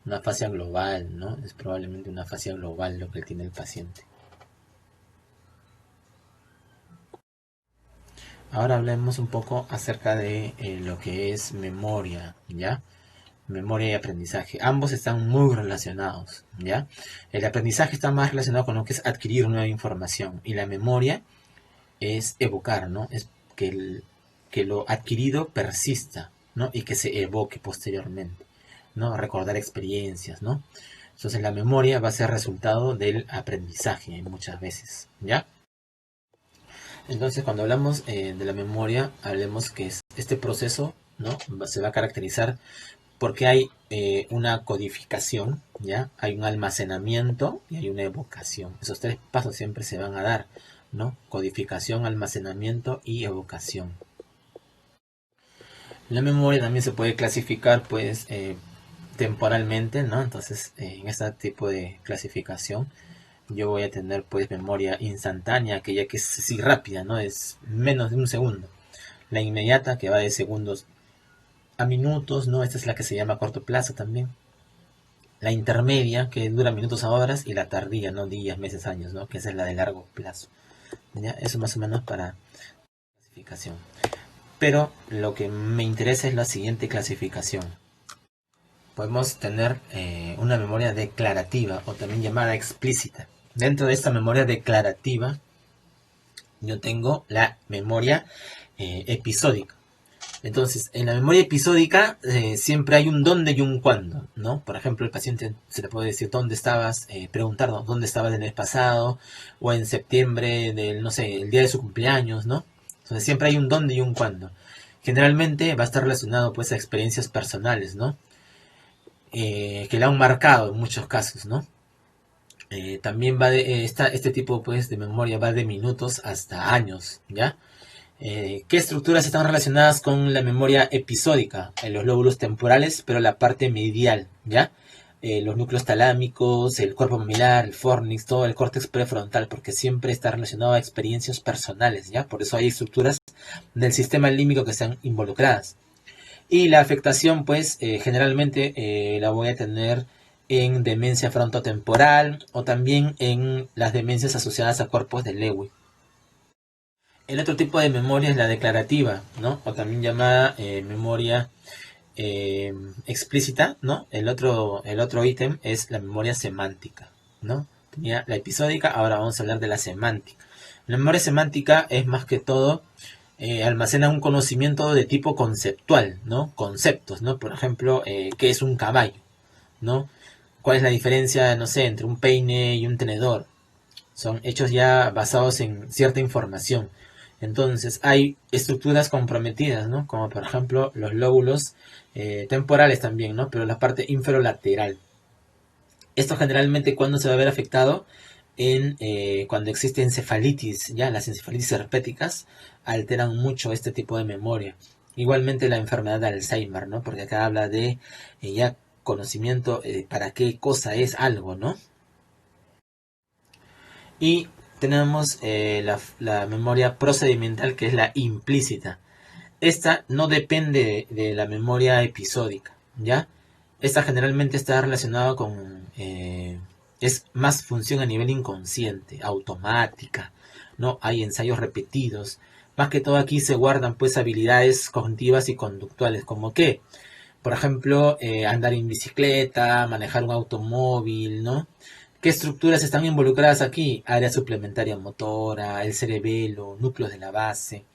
global, ¿no? Es probablemente una fascia global lo que tiene el paciente. Ahora hablemos un poco acerca de lo que es memoria, ¿ya? Memoria y aprendizaje. Ambos están muy relacionados, ¿ya? El aprendizaje está más relacionado con lo que es adquirir nueva información y la memoria es evocar, ¿no? Es que lo adquirido persista, ¿no? Y que se evoque posteriormente, ¿no? Recordar experiencias, ¿no? Entonces la memoria va a ser resultado del aprendizaje muchas veces, ¿ya? Entonces cuando hablamos de la memoria, hablemos que este proceso, ¿no? Se va a caracterizar porque hay una codificación, ¿ya? Hay un almacenamiento y hay una evocación. Esos tres pasos siempre se van a dar, ¿no? Codificación, almacenamiento y evocación. La memoria también se puede clasificar, pues, temporalmente, ¿no? Entonces, en este tipo de clasificación, yo voy a tener, pues, memoria instantánea, aquella que es así rápida, ¿no? Es menos de un segundo. La inmediata, que va de segundos a minutos, ¿no? Esta es la que se llama corto plazo también. La intermedia, que dura minutos a horas, y la tardía, ¿no? Días, meses, años, ¿no? Que esa es la de largo plazo. ¿Ya? Eso más o menos para clasificación. Pero lo que me interesa es la siguiente clasificación. Podemos tener una memoria declarativa o también llamada explícita. Dentro de esta memoria declarativa, yo tengo la memoria episódica. Entonces, en la memoria episódica siempre hay un dónde y un cuándo, ¿no? Por ejemplo, el paciente se le puede decir dónde estabas, preguntar dónde estabas el mes pasado, o en septiembre del, no sé, el día de su cumpleaños, ¿no? Entonces siempre hay un dónde y un cuándo. Generalmente va a estar relacionado pues a experiencias personales, ¿no? Que le han marcado en muchos casos, ¿no? También va de, este tipo pues de memoria va de minutos hasta años, ¿ya? ¿Qué estructuras están relacionadas con la memoria episódica? En los lóbulos temporales, pero la parte medial, ¿ya? Los núcleos talámicos, el cuerpo mamilar, el fornix, todo el córtex prefrontal, porque siempre está relacionado a experiencias personales, ¿ya? Por eso hay estructuras del sistema límbico que están involucradas. Y la afectación, pues, generalmente la voy a tener en demencia frontotemporal o también en las demencias asociadas a cuerpos de Lewy. El otro tipo de memoria es la declarativa, ¿no? O también llamada memoria explícita, ¿no? El otro ítem es la memoria semántica, ¿no? Tenía la episódica, ahora vamos a hablar de la semántica. La memoria semántica es más que todo, almacena un conocimiento de tipo conceptual, ¿no? Conceptos, ¿no? Por ejemplo, ¿qué es un caballo? ¿No? ¿Cuál es la diferencia, no sé, entre un peine y un tenedor? Son hechos ya basados en cierta información. Entonces hay estructuras comprometidas, ¿no? Como por ejemplo los lóbulos temporales también, ¿no? Pero la parte inferolateral. Esto generalmente cuando se va a ver afectado cuando existe encefalitis, ya las encefalitis herpéticas alteran mucho este tipo de memoria. Igualmente la enfermedad de Alzheimer, ¿no? Porque acá habla de ya conocimiento para qué cosa es algo, ¿no? Y tenemos la memoria procedimental, que es la implícita. Esta no depende de la memoria episódica, ¿ya? Esta generalmente está relacionada con... es más función a nivel inconsciente, automática, ¿no? Hay ensayos repetidos. Más que todo aquí se guardan pues habilidades cognitivas y conductuales, como que, por ejemplo, andar en bicicleta, manejar un automóvil, ¿no? ¿Qué estructuras están involucradas aquí? Área suplementaria motora, el cerebelo, núcleos de la base.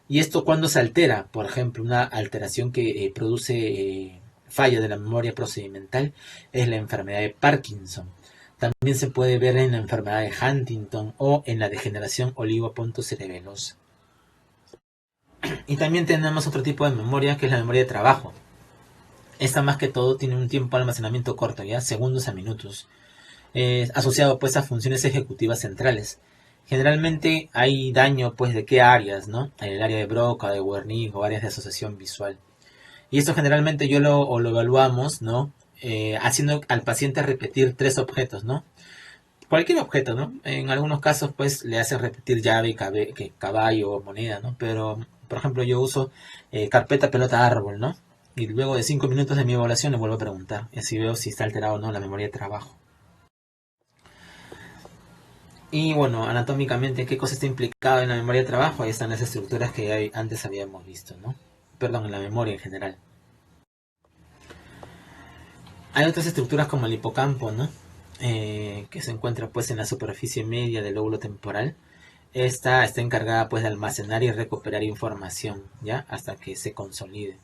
¿Y esto cuando se altera? Por ejemplo, una alteración que produce falla de la memoria procedimental es la enfermedad de Parkinson. También se puede ver en la enfermedad de Huntington o en la degeneración oligopontocerebelosa. Y también tenemos otro tipo de memoria que es la memoria de trabajo. Esta más que todo tiene un tiempo de almacenamiento corto, ya segundos a minutos, asociado pues a funciones ejecutivas centrales. Generalmente hay daño pues de qué áreas, ¿no? En el área de Broca, de Wernicke o áreas de asociación visual. Y esto generalmente lo evaluamos, ¿no? Haciendo al paciente repetir 3 objetos, ¿no? Cualquier objeto, ¿no? En algunos casos pues le hace repetir llave, caballo o moneda, ¿no? Pero, por ejemplo, yo uso carpeta, pelota, árbol, ¿no? Y luego de 5 minutos de mi evaluación le vuelvo a preguntar. Y así veo si está alterado o no la memoria de trabajo. Y bueno, anatómicamente, ¿qué cosa está implicado en la memoria de trabajo? Ahí están las estructuras que antes habíamos visto, ¿no? Perdón, en la memoria en general. Hay otras estructuras como el hipocampo, ¿no? Que se encuentra pues en la superficie media del lóbulo temporal. Esta está encargada pues de almacenar y recuperar información, ¿ya? Hasta que se consolide.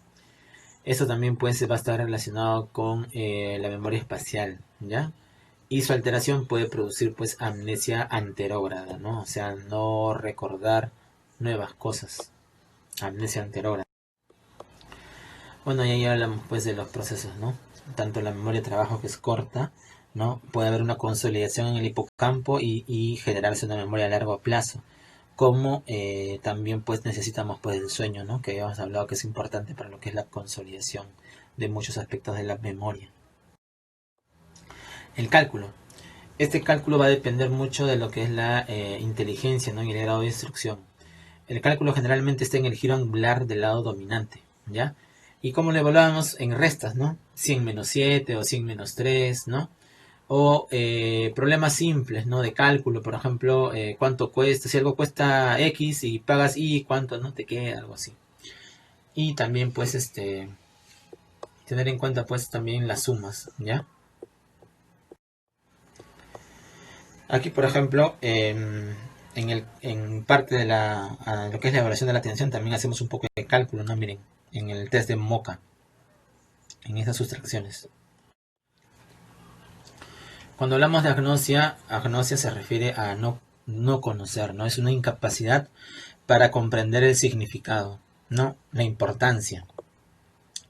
Esto también pues va a estar relacionado con la memoria espacial, ¿ya? Y su alteración puede producir pues amnesia anterógrada, ¿no? O sea, no recordar nuevas cosas. Amnesia anterógrada. Bueno, y ahí hablamos pues de los procesos, ¿no? Tanto la memoria de trabajo, que es corta, ¿no? Puede haber una consolidación en el hipocampo y generarse una memoria a largo plazo. Como también pues necesitamos pues el sueño, ¿no? Que habíamos hablado que es importante para lo que es la consolidación de muchos aspectos de la memoria. El cálculo. Este cálculo va a depender mucho de lo que es la inteligencia, ¿no? Y el grado de instrucción. El cálculo generalmente está en el giro angular del lado dominante, ¿ya? Y como lo evaluamos en restas, ¿no? 100 menos 7 o 100 menos 3, ¿no? O problemas simples, ¿no? De cálculo, por ejemplo, cuánto cuesta, si algo cuesta X y pagas Y, cuánto no te queda, algo así. Y también, pues, tener en cuenta, pues, también las sumas, ¿ya? Aquí, por ejemplo, en parte de lo que es la evaluación de la atención, también hacemos un poco de cálculo, ¿no? Miren, en el test de Moca, en esas sustracciones. Cuando hablamos de agnosia se refiere a no conocer, ¿no? Es una incapacidad para comprender el significado, ¿no? La importancia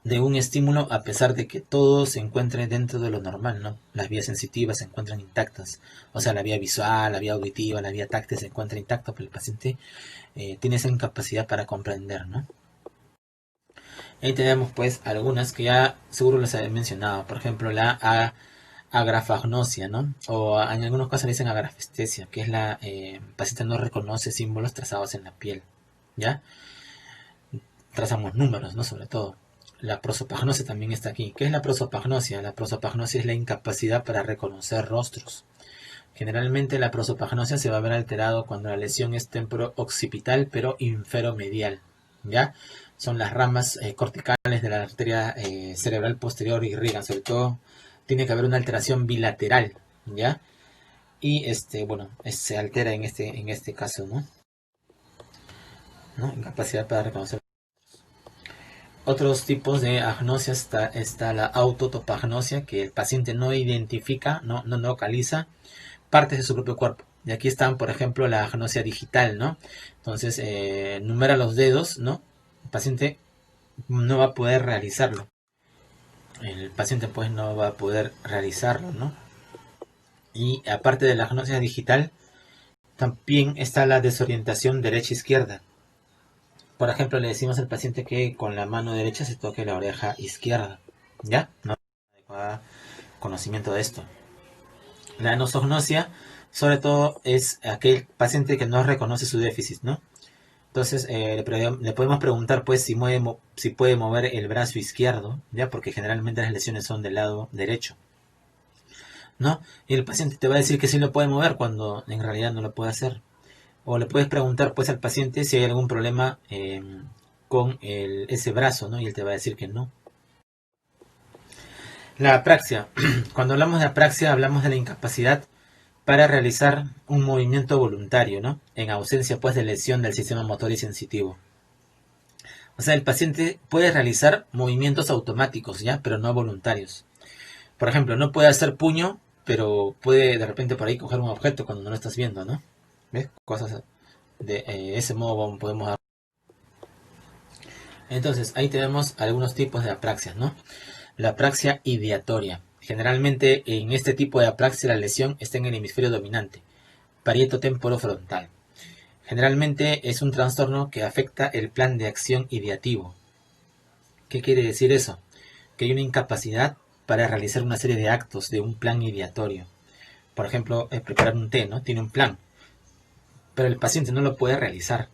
de un estímulo a pesar de que todo se encuentre dentro de lo normal, ¿no? Las vías sensitivas se encuentran intactas, o sea, la vía visual, la vía auditiva, la vía táctil se encuentra intacta, pero el paciente tiene esa incapacidad para comprender, ¿no? Ahí tenemos pues algunas que ya seguro les he mencionado, por ejemplo la agrafagnosia, ¿no? O en algunos casos le dicen agrafestesia, que es el paciente no reconoce símbolos trazados en la piel, ¿ya? Trazamos números, ¿no? Sobre todo. La prosopagnosia también está aquí. ¿Qué es la prosopagnosia? La prosopagnosia es la incapacidad para reconocer rostros. Generalmente la prosopagnosia se va a ver alterado cuando la lesión es temporo-occipital, pero inferomedial, ¿ya? Son las ramas corticales de la arteria cerebral posterior irrigan, sobre todo tiene que haber una alteración bilateral, ¿ya? Y bueno, se altera en este caso, ¿no? Incapacidad para reconocer. Otros tipos de agnosia está la autotopagnosia, que el paciente no identifica, no localiza partes de su propio cuerpo, Y aquí están, por ejemplo, la agnosia digital, ¿no? Entonces, numera los dedos, ¿no? El paciente no va a poder realizarlo. El paciente pues no va a poder realizarlo, ¿no? Y aparte de la agnosia digital, también está la desorientación derecha-izquierda. Por ejemplo, le decimos al paciente que con la mano derecha se toque la oreja izquierda. ¿Ya? No hay adecuado conocimiento de esto. La anosognosia, sobre todo, es aquel paciente que no reconoce su déficit, ¿no? Entonces, le podemos preguntar, pues, si puede mover el brazo izquierdo, ¿ya? Porque generalmente las lesiones son del lado derecho, ¿no? Y el paciente te va a decir que sí lo puede mover cuando en realidad no lo puede hacer. O le puedes preguntar, pues, al paciente si hay algún problema con ese brazo, ¿no? Y él te va a decir que no. La apraxia. Cuando hablamos de apraxia, hablamos de la incapacidad para realizar un movimiento voluntario, ¿no? En ausencia, pues, de lesión del sistema motor y sensitivo. O sea, el paciente puede realizar movimientos automáticos, ¿ya? Pero no voluntarios. Por ejemplo, no puede hacer puño, pero puede de repente por ahí coger un objeto cuando no lo estás viendo, ¿no? ¿Ves? Cosas de ese modo podemos dar. Entonces, ahí tenemos algunos tipos de apraxias, ¿no? La apraxia ideatoria. Generalmente en este tipo de apraxia la lesión está en el hemisferio dominante, parieto-temporofrontal. Generalmente es un trastorno que afecta el plan de acción ideativo. ¿Qué quiere decir eso? Que hay una incapacidad para realizar una serie de actos de un plan ideatorio. Por ejemplo, preparar un té, ¿no? Tiene un plan, pero el paciente no lo puede realizar.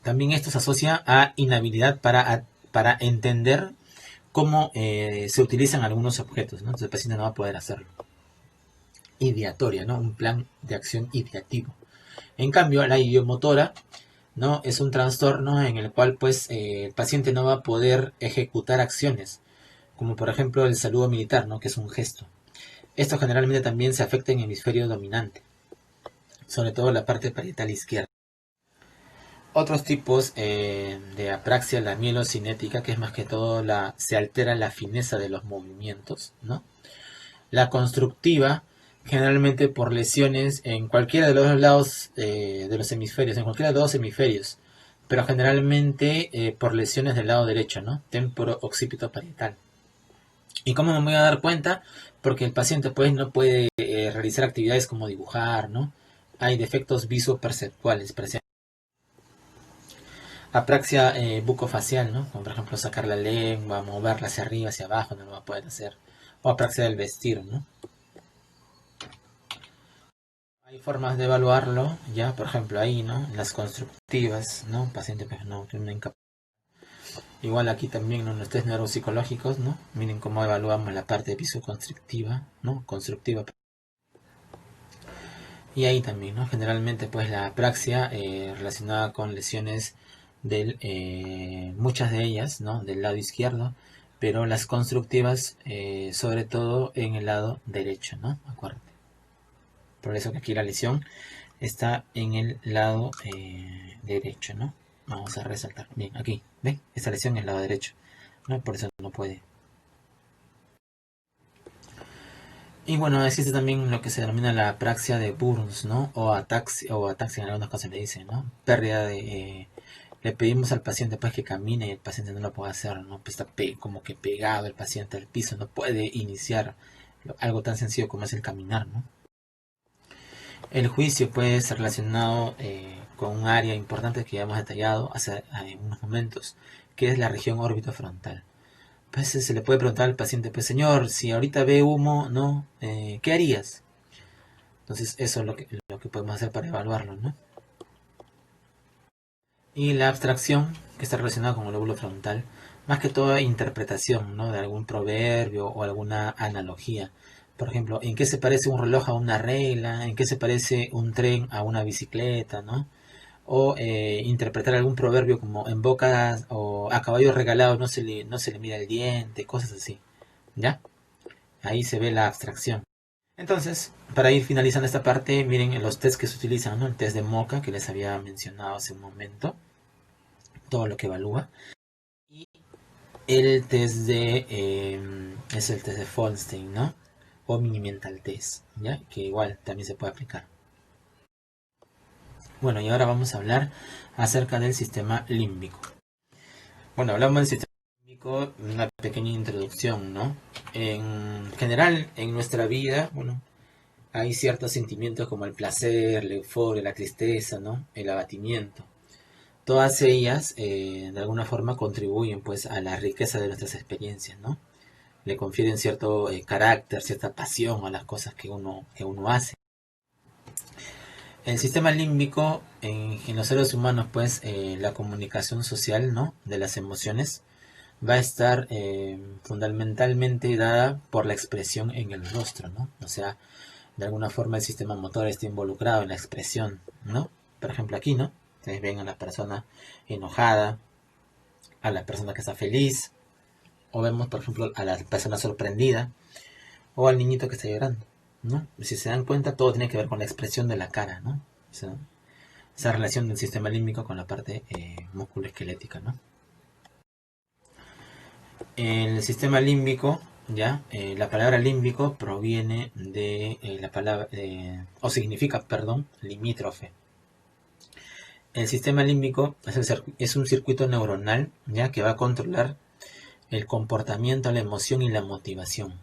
También esto se asocia a inhabilidad para entender cómo se utilizan algunos objetos, ¿no? Entonces el paciente no va a poder hacerlo. Ideatoria, ¿no? Un plan de acción ideativo. En cambio, la idiomotora, ¿no? Es un trastorno en el cual pues el paciente no va a poder ejecutar acciones, como por ejemplo el saludo militar, ¿no? Que es un gesto. Esto generalmente también se afecta en el hemisferio dominante, sobre todo la parte parietal izquierda. Otros tipos de apraxia, la mielocinética, que es más que todo se altera la fineza de los movimientos, ¿no? La constructiva, generalmente por lesiones en cualquiera de los dos lados de los hemisferios, en cualquiera de los dos hemisferios, pero generalmente por lesiones del lado derecho, ¿no? Temporo-occipito parietal. ¿Y cómo me voy a dar cuenta? Porque el paciente pues no puede realizar actividades como dibujar, ¿no? Hay defectos visoperceptuales presentes. Apraxia bucofacial, ¿no? Como por ejemplo sacar la lengua, moverla hacia arriba, hacia abajo, no lo va a poder hacer. O apraxia del vestir, ¿no? Hay formas de evaluarlo, ya, por ejemplo, ahí, ¿no? Las constructivas, ¿no? Paciente pues no tiene una incapacidad. Igual aquí también, ¿no? Los test neuropsicológicos, ¿no? Miren cómo evaluamos la parte visoconstrictiva, ¿no? Constructiva. Y ahí también, ¿no? Generalmente, pues la apraxia relacionada con lesiones muchas de ellas, ¿no? Del lado izquierdo, pero las constructivas, sobre todo en el lado derecho, ¿no? Acuérdate. Por eso que aquí la lesión está en el lado derecho, ¿no? Vamos a resaltar. Bien, aquí, ¿ven? Esta lesión es el lado derecho, ¿no? Por eso no puede. Y bueno, existe también lo que se denomina la apraxia de Burns, ¿no? O ataxia en algunas cosas le dicen, ¿no? Pérdida de... le pedimos al paciente pues que camine y el paciente no lo puede hacer, ¿no? Pues está como que pegado el paciente al piso, no puede iniciar algo tan sencillo como es el caminar, ¿no? El juicio puede ser relacionado con un área importante que ya hemos detallado hace unos momentos, que es la región orbitofrontal. Pues se le puede preguntar al paciente, pues señor, si ahorita ve humo, ¿no? ¿Qué harías? Entonces eso es lo que podemos hacer para evaluarlo, ¿no? Y la abstracción, que está relacionada con el lóbulo frontal, más que todo interpretación, ¿no? De algún proverbio o alguna analogía. Por ejemplo, ¿en qué se parece un reloj a una regla? ¿En qué se parece un tren a una bicicleta, ¿no? O interpretar algún proverbio como en boca o a caballo regalado no se le mira el diente, cosas así, ¿ya? Ahí se ve la abstracción. Entonces, para ir finalizando esta parte, miren los tests que se utilizan, ¿no? El test de Mocha, que les había mencionado hace un momento, todo lo que evalúa. Y el test es el test de Folstein, ¿no? O Mini Mental Test, ¿ya? Que igual también se puede aplicar. Bueno, y ahora vamos a hablar acerca del sistema límbico. Bueno, hablamos del sistema límbico, una pequeña introducción, ¿no? En general, en nuestra vida, bueno, hay ciertos sentimientos como el placer, la euforia, la tristeza, ¿no? El abatimiento. Todas ellas, de alguna forma, contribuyen, pues, a la riqueza de nuestras experiencias, ¿no? Le confieren cierto carácter, cierta pasión a las cosas que uno hace. El sistema límbico en los seres humanos, pues, la comunicación social, ¿no? De las emociones va a estar fundamentalmente dada por la expresión en el rostro, ¿no? O sea, de alguna forma el sistema motor está involucrado en la expresión, ¿no? Por ejemplo, aquí, ¿no? Ustedes ven a la persona enojada, a la persona que está feliz, o vemos, por ejemplo, a la persona sorprendida, o al niñito que está llorando, ¿no? Si se dan cuenta, todo tiene que ver con la expresión de la cara, ¿no? O sea, esa relación del sistema límbico con la parte musculoesquelética, ¿no? El sistema límbico, ya, la palabra límbico proviene de la palabra, o significa, perdón, limítrofe. El sistema límbico es un circuito neuronal, ya, que va a controlar el comportamiento, la emoción y la motivación,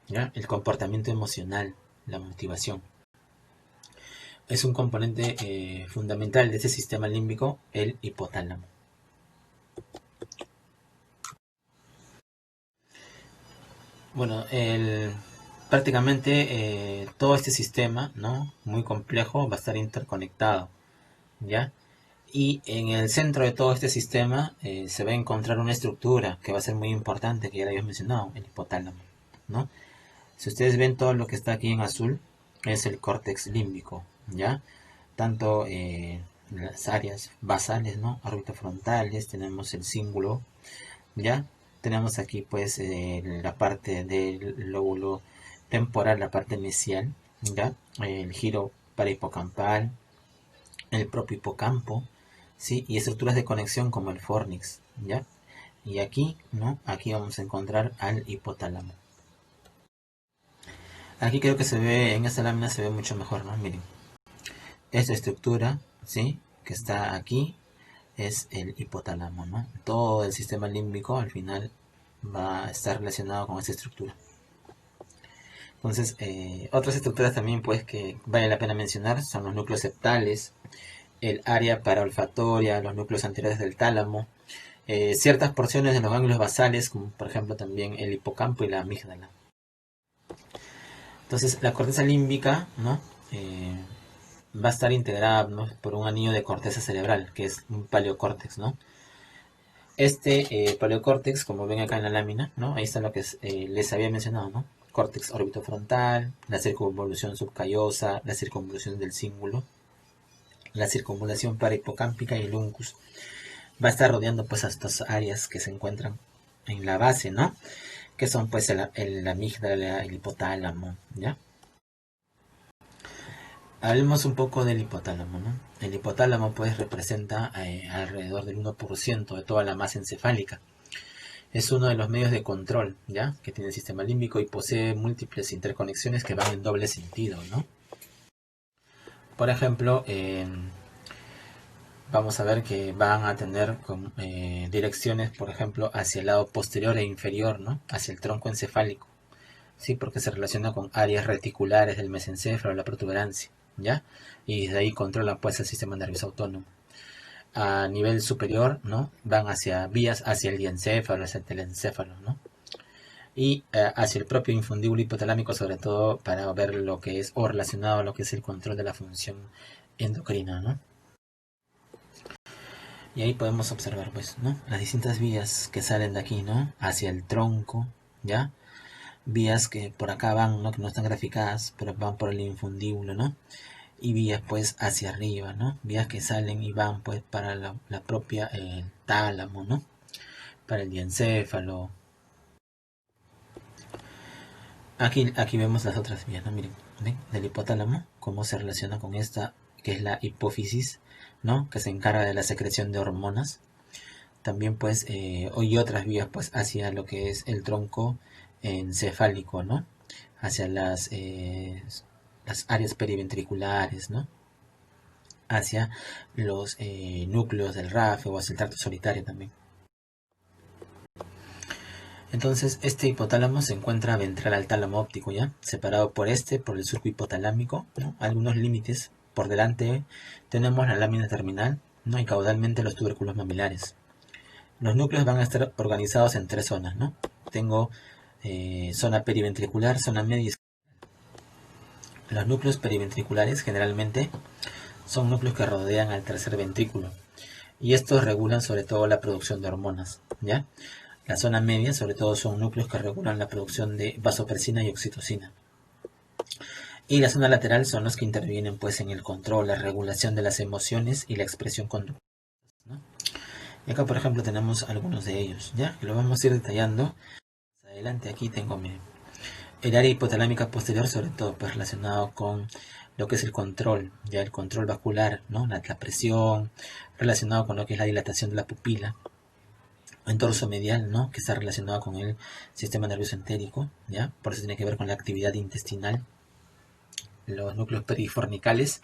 ya, el comportamiento emocional, la motivación. Es un componente fundamental de este sistema límbico, el hipotálamo. Bueno, prácticamente todo este sistema, ¿no? Muy complejo, va a estar interconectado, ¿ya? Y en el centro de todo este sistema se va a encontrar una estructura que va a ser muy importante, que ya la habíamos mencionado, el hipotálamo, ¿no? Si ustedes ven todo lo que está aquí en azul, es el córtex límbico, ¿ya? Tanto las áreas basales, ¿no? Orbitofrontales, tenemos el cíngulo, ¿ya? Tenemos aquí pues la parte del lóbulo temporal, la parte mesial, ¿ya? El giro parahipocampal, el propio hipocampo, ¿sí? Y estructuras de conexión como el fornix, ¿ya? Y aquí, ¿no? Aquí vamos a encontrar al hipotálamo. Aquí creo que se ve, en esta lámina se ve mucho mejor, ¿no? Miren, esta estructura, ¿sí? Que está aquí es el hipotálamo, ¿no? Todo el sistema límbico al final va a estar relacionado con esta estructura. Entonces, otras estructuras también pues que vale la pena mencionar son los núcleos septales, el área paraolfatoria, los núcleos anteriores del tálamo, ciertas porciones de los ganglios basales, como por ejemplo también el hipocampo y la amígdala. Entonces, la corteza límbica, ¿no? Va a estar integrada, ¿no? Por un anillo de corteza cerebral, que es un paleocórtex, ¿no? Este paleocórtex, como ven acá en la lámina, ¿no? Ahí está lo que les había mencionado, ¿no? Córtex orbitofrontal, la circunvolución subcallosa, la circunvolución del cíngulo, la circunvalación parahipocámpica y el uncus. Va a estar rodeando pues a estas áreas que se encuentran en la base, ¿no? Que son pues el amígdala, el hipotálamo, ¿ya? Hablemos un poco del hipotálamo, ¿no? El hipotálamo pues representa alrededor del 1% de toda la masa encefálica. Es uno de los medios de control, ¿ya? Que tiene el sistema límbico y posee múltiples interconexiones que van en doble sentido, ¿no? Por ejemplo, vamos a ver que van a tener direcciones, por ejemplo, hacia el lado posterior e inferior, ¿no? Hacia el tronco encefálico, ¿sí? Porque se relaciona con áreas reticulares del mesencéfalo, la protuberancia, ¿ya? Y desde ahí controlan pues el sistema nervioso autónomo. A nivel superior, ¿no? Van hacia vías hacia el diencéfalo, hacia el telencéfalo, ¿no? Y hacia el propio infundíbulo hipotalámico, sobre todo para ver lo que es, o relacionado a lo que es el control de la función endocrina, ¿no? Y ahí podemos observar, pues, ¿no? Las distintas vías que salen de aquí, ¿no? Hacia el tronco, ¿ya? Vías que por acá van, ¿no? Que no están graficadas, pero van por el infundíbulo, ¿no? Y vías, pues, hacia arriba, ¿no? Vías que salen y van, pues, para la propia tálamo, ¿no? Para el diencéfalo. Aquí vemos las otras vías, ¿no? Miren, ¿ven? Del hipotálamo, cómo se relaciona con esta, que es la hipófisis, ¿no? Que se encarga de la secreción de hormonas. También pues y otras vías pues hacia lo que es el tronco encefálico, ¿no? Hacia las áreas periventriculares, ¿no? hacia los núcleos del RAF o hacia el tracto solitario también. Entonces, este hipotálamo se encuentra ventral al tálamo óptico, ¿ya? Separado por el surco hipotalámico, ¿no? Algunos límites. Por delante tenemos la lámina terminal, ¿no? Y caudalmente los tubérculos mamilares. Los núcleos van a estar organizados en 3 zonas, ¿no? Tengo zona periventricular, zona media y zona. Los núcleos periventriculares generalmente son núcleos que rodean al tercer ventrículo. Y estos regulan sobre todo la producción de hormonas, ¿ya? La zona media, sobre todo, son núcleos que regulan la producción de vasopresina y oxitocina. Y la zona lateral son los que intervienen pues en el control, la regulación de las emociones y la expresión conductual, ¿no? Y acá, por ejemplo, tenemos algunos de ellos, ¿ya? Que lo vamos a ir detallando. Más adelante aquí tengo el área hipotalámica posterior, sobre todo pues relacionado con lo que es el control, ya el control vascular, ¿no? La presión, relacionado con lo que es la dilatación de la pupila. En dorso medial, ¿no? Que está relacionado con el sistema nervioso entérico, ¿ya? Por eso tiene que ver con la actividad intestinal. Los núcleos perifornicales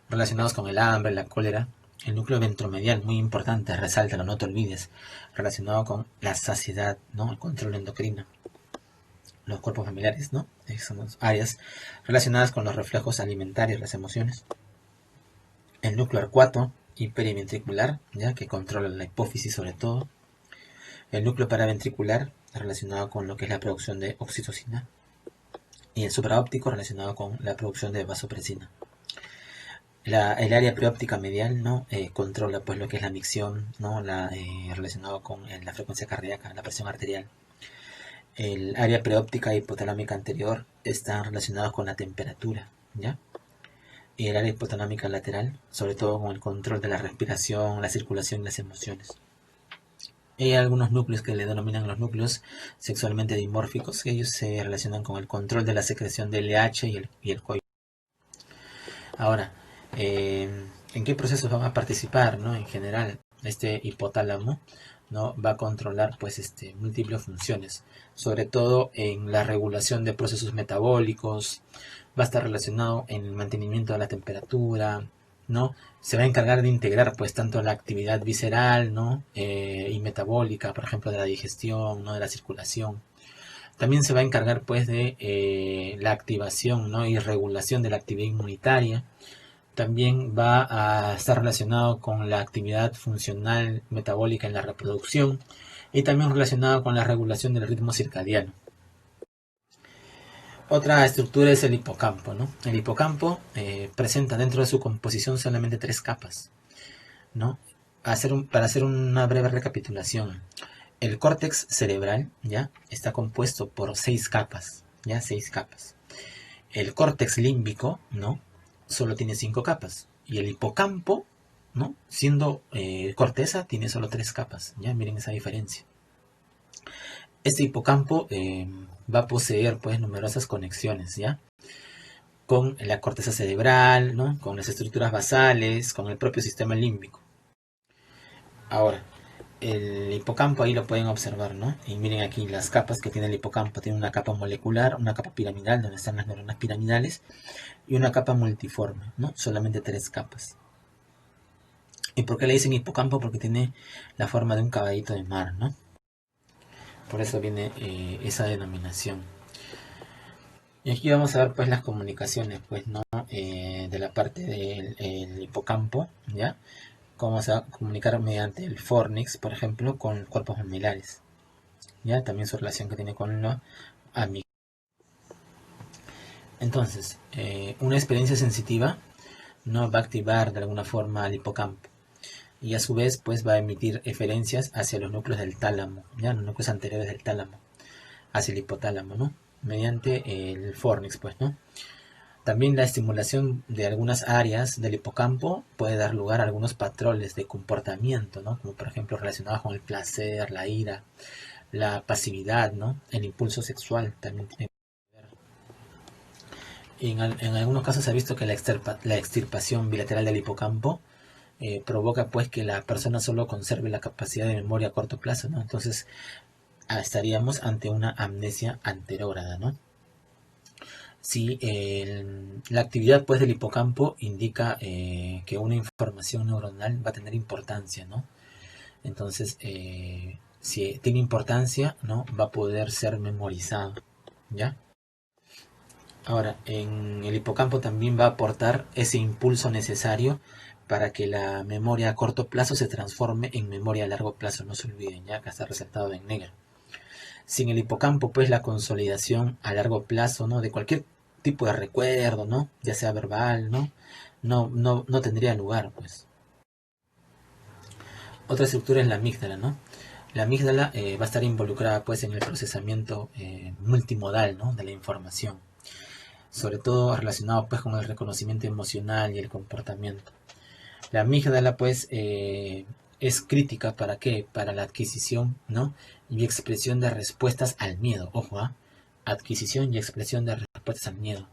relacionados con el hambre, la cólera. El núcleo ventromedial, muy importante, resáltalo, no te olvides, relacionado con la saciedad, ¿no? El control endocrino. Los cuerpos familiares, ¿no? Esas son las áreas relacionadas con los reflejos alimentarios, las emociones. El núcleo arcuato y periventricular, ¿ya? Que controla la hipófisis sobre todo. El núcleo paraventricular relacionado con lo que es la producción de oxitocina. Y el supraóptico relacionado con la producción de vasopresina. El área preóptica medial, ¿no? Controla pues lo que es la micción, ¿no? Relacionado con la frecuencia cardíaca, la presión arterial. El área preóptica hipotalámica anterior está relacionada con la temperatura, ¿ya? Y el área hipotalámica lateral, sobre todo con el control de la respiración, la circulación y las emociones. Hay algunos núcleos que le denominan los núcleos sexualmente dimórficos, que ellos se relacionan con el control de la secreción de LH y el coito. Ahora, ¿en qué procesos van a participar, ¿no? En general, este hipotálamo, ¿no? Va a controlar pues múltiples funciones, sobre todo en la regulación de procesos metabólicos, va a estar relacionado en el mantenimiento de la temperatura, ¿no? Se va a encargar de integrar pues tanto la actividad visceral, ¿no? Y metabólica, por ejemplo, de la digestión, ¿no? De la circulación. También se va a encargar pues de la activación, ¿no? Y regulación de la actividad inmunitaria. También va a estar relacionado con la actividad funcional metabólica en la reproducción y también relacionado con la regulación del ritmo circadiano. Otra estructura es el hipocampo, ¿no? El hipocampo presenta dentro de su composición solamente 3 capas, ¿no? Para hacer una breve recapitulación, el córtex cerebral, ¿ya? Está compuesto por 6 capas, ¿ya? 6 capas. El córtex límbico, ¿no? Solo tiene 5 capas. Y el hipocampo, ¿no? Siendo corteza, tiene solo 3 capas, ¿ya? Miren esa diferencia. Este hipocampo va a poseer pues numerosas conexiones, ¿ya? Con la corteza cerebral, ¿no? Con las estructuras basales, con el propio sistema límbico. Ahora, el hipocampo ahí lo pueden observar, ¿no? Y miren aquí las capas que tiene el hipocampo. Tiene una capa molecular, una capa piramidal, donde están las neuronas piramidales, y una capa multiforme, ¿no? Solamente 3 capas. ¿Y por qué le dicen hipocampo? Porque tiene la forma de un caballito de mar, ¿no? Por eso viene esa denominación. Y aquí vamos a ver pues las comunicaciones, pues, ¿no? De la parte del hipocampo, ¿ya? Cómo se va a comunicar mediante el fornix, por ejemplo, con cuerpos mamilares, ¿ya? También su relación que tiene con la amígdala. Entonces, una experiencia sensitiva no va a activar de alguna forma al hipocampo. Y a su vez pues va a emitir eferencias hacia los núcleos del tálamo, ¿ya? Los núcleos anteriores del tálamo, hacia el hipotálamo, ¿no? Mediante el fornix, pues, ¿no? También la estimulación de algunas áreas del hipocampo puede dar lugar a algunos patrones de comportamiento, ¿no? Como por ejemplo relacionados con el placer, la ira, la pasividad, ¿no? El impulso sexual también tiene que ver. En algunos casos se ha visto que la extirpación bilateral del hipocampo provoca pues que la persona solo conserve la capacidad de memoria a corto plazo, ¿no? Entonces estaríamos ante una amnesia anterógrada, ¿no? si la actividad pues del hipocampo indica que una información neuronal va a tener importancia, ¿no? Entonces, si tiene importancia, ¿no? Va a poder ser memorizado, ¿ya? Ahora, en el hipocampo también va a aportar ese impulso necesario para que la memoria a corto plazo se transforme en memoria a largo plazo. No se olviden, ya acá está resaltado en negro. Sin el hipocampo, pues la consolidación a largo plazo, ¿no? De cualquier tipo de recuerdo, ¿no? Ya sea verbal, ¿no? No tendría lugar, pues. Otra estructura es la amígdala, ¿no? La amígdala va a estar involucrada, pues, en el procesamiento multimodal, ¿no? De la información, sobre todo relacionado, pues, con el reconocimiento emocional y el comportamiento. La amígdala, pues, es crítica ¿para qué? Para la adquisición, ¿no? Y expresión de respuestas al miedo. Ojo, ¿eh? Adquisición y expresión de respuestas al miedo.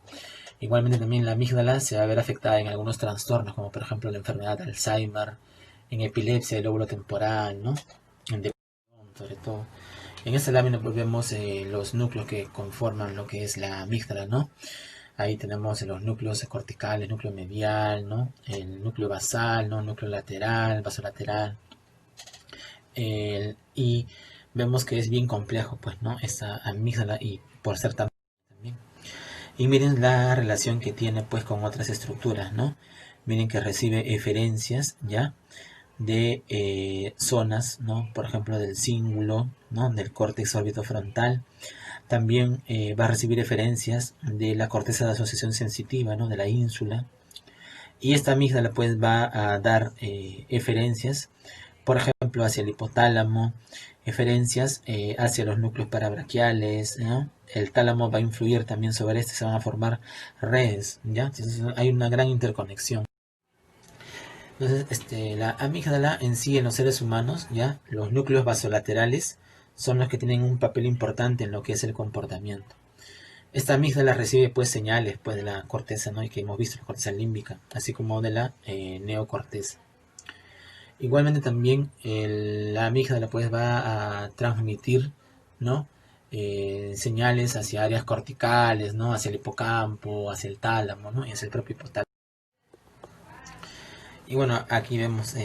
Igualmente también la amígdala se va a ver afectada en algunos trastornos, como por ejemplo la enfermedad de Alzheimer, en epilepsia del lóbulo temporal, ¿no? En depresión, sobre todo. En esta lámina pues vemos los núcleos que conforman lo que es la amígdala, ¿no? Ahí tenemos los núcleos corticales, núcleo medial, ¿no? El núcleo basal, ¿no? Núcleo lateral, basolateral. Y vemos que es bien complejo, pues, ¿no? Esta amígdala y por ser tan también. Y miren la relación que tiene, pues, con otras estructuras, ¿no? Miren que recibe eferencias, ¿ya? De zonas, ¿no? Por ejemplo, del cíngulo, ¿no? Del córtex orbitofrontal. También va a recibir referencias de la corteza de asociación sensitiva, ¿no? De la ínsula. Y esta amígdala pues va a dar eferencias, por ejemplo, hacia el hipotálamo, eferencias hacia los núcleos parabraquiales, ¿no? El tálamo va a influir también sobre este, se van a formar redes, ¿ya? Entonces hay una gran interconexión. Entonces, la amígdala en sí en los seres humanos, ¿ya? Los núcleos basolaterales son los que tienen un papel importante en lo que es el comportamiento. Esta amígdala recibe pues señales pues de la corteza, ¿no? Y que hemos visto, la corteza límbica, así como de la neocorteza. Igualmente también la amígdala pues va a transmitir, ¿no? Señales hacia áreas corticales, ¿no? Hacia el hipocampo, hacia el tálamo, ¿no? Y hacia el propio hipotálamo. Y bueno, aquí vemos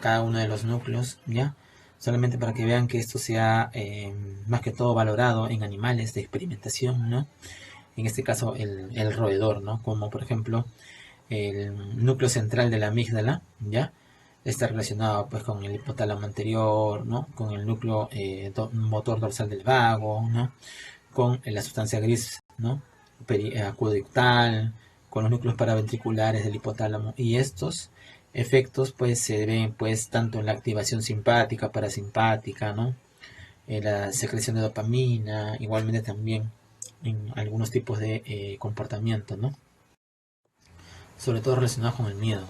cada uno de los núcleos, ¿ya? Solamente para que vean que esto sea más que todo valorado en animales de experimentación, ¿no? En este caso el roedor, ¿no? Como por ejemplo el núcleo central de la amígdala, ¿ya? Está relacionado pues con el hipotálamo anterior, ¿no? Con el núcleo motor dorsal del vago, ¿no? Con la sustancia gris, ¿no? Acuoductal, con los núcleos paraventriculares del hipotálamo, y estos efectos pues se ven pues tanto en la activación simpática, parasimpática, ¿no? En la secreción de dopamina, igualmente también en algunos tipos de comportamiento, ¿no? Sobre todo relacionados con el miedo.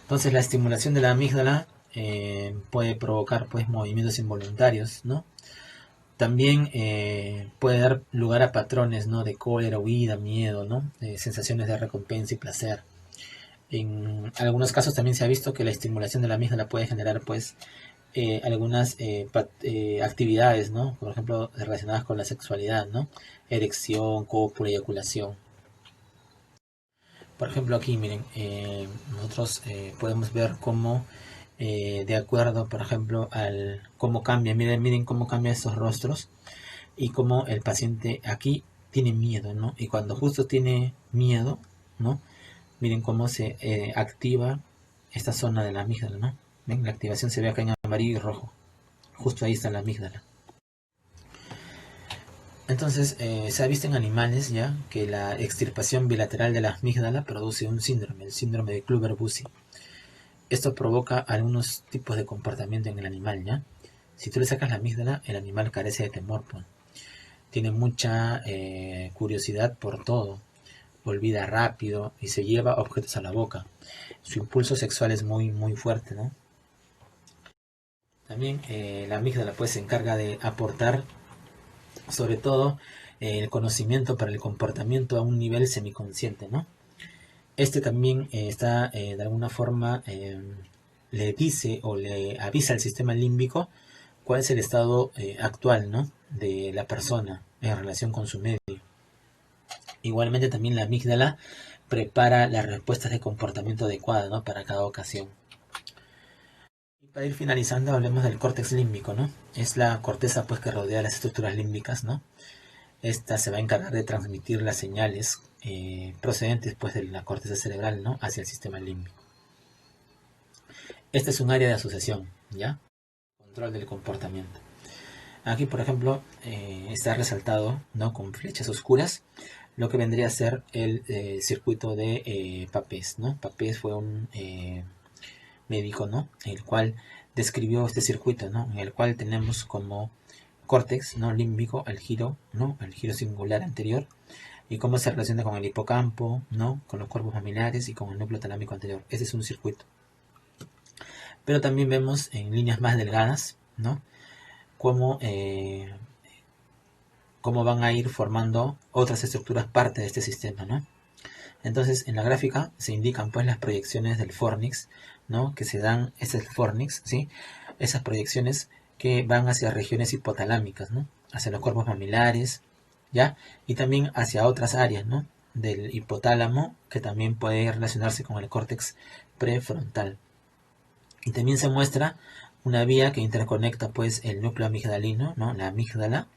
Entonces la estimulación de la amígdala puede provocar pues movimientos involuntarios, ¿no? También puede dar lugar a patrones, ¿no? De cólera, huida, miedo, ¿no? Sensaciones de recompensa y placer. En algunos casos también se ha visto que la estimulación de la amígdala puede generar pues algunas actividades, ¿no? Por ejemplo, relacionadas con la sexualidad, ¿no? Erección, cópula, eyaculación. Por ejemplo, aquí miren, nosotros podemos ver cómo de acuerdo, por ejemplo, al cómo cambia, miren cómo cambian estos rostros y cómo el paciente aquí tiene miedo, ¿no? Y cuando justo tiene miedo, ¿no? Miren cómo se activa esta zona de la amígdala, ¿no? ¿Ven? La activación se ve acá en amarillo y rojo. Justo ahí está la amígdala. Entonces, se ha visto en animales ya que la extirpación bilateral de la amígdala produce un síndrome, el síndrome de Kluver-Bucy. Esto provoca algunos tipos de comportamiento en el animal, ¿ya? Si tú le sacas la amígdala, el animal carece de temor, pues. Tiene mucha curiosidad por todo, olvida rápido y se lleva objetos a la boca. Su impulso sexual es muy, muy fuerte, ¿no? También la amígdala pues se encarga de aportar, sobre todo, el conocimiento para el comportamiento a un nivel semiconsciente, ¿no? Este también está de alguna forma le dice o le avisa al sistema límbico cuál es el estado actual, ¿no? De la persona en relación con su medio. Igualmente también la amígdala prepara las respuestas de comportamiento adecuada, ¿no? Para cada ocasión. Y para ir finalizando, hablemos del córtex límbico, ¿no? Es la corteza pues que rodea las estructuras límbicas, ¿no? Esta se va a encargar de transmitir las señales procedentes pues de la corteza cerebral, ¿no? Hacia el sistema límbico. Este es un área de asociación, ¿ya? Control del comportamiento. Aquí, por ejemplo, está resaltado, ¿no? Con flechas oscuras lo que vendría a ser el circuito de Papez, ¿no? Papez fue un médico, ¿no? El cual describió este circuito, ¿no? En el cual tenemos como córtex, ¿no? Límbico al giro, ¿no? Al giro singular anterior, y cómo se relaciona con el hipocampo, ¿no? Con los cuerpos mamilares y con el núcleo talámico anterior. Ese es un circuito. Pero también vemos en líneas más delgadas, ¿no? Cómo van a ir formando otras estructuras parte de este sistema, ¿no? Entonces, en la gráfica se indican pues las proyecciones del fornix, ¿no? Que se dan, ese es el fornix, ¿sí? Esas proyecciones que van hacia regiones hipotalámicas, ¿no? Hacia los cuerpos mamilares, ¿ya? Y también hacia otras áreas, ¿no? Del hipotálamo, que también puede relacionarse con el córtex prefrontal. Y también se muestra una vía que interconecta pues el núcleo amigdalino, ¿no? La amígdala,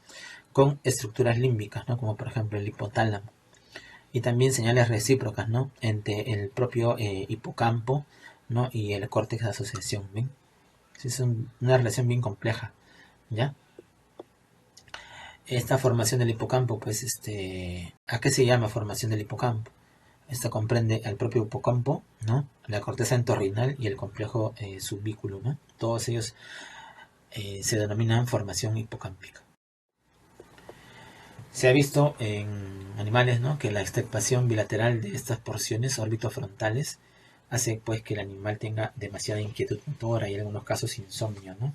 con estructuras límbicas, ¿no? Como por ejemplo el hipotálamo. Y también señales recíprocas, ¿no? Entre el propio hipocampo, ¿no? Y el córtex de asociación, ¿ven? Es una relación bien compleja, ¿ya? Esta formación del hipocampo, pues, ¿a qué se llama formación del hipocampo? Esta comprende al propio hipocampo, ¿no? La corteza entorrinal y el complejo subvículo, ¿no? Todos ellos se denominan formación hipocámpica. Se ha visto en animales, ¿no? Que la extirpación bilateral de estas porciones orbitofrontales hace pues que el animal tenga demasiada inquietud motora y en algunos casos insomnio, ¿no?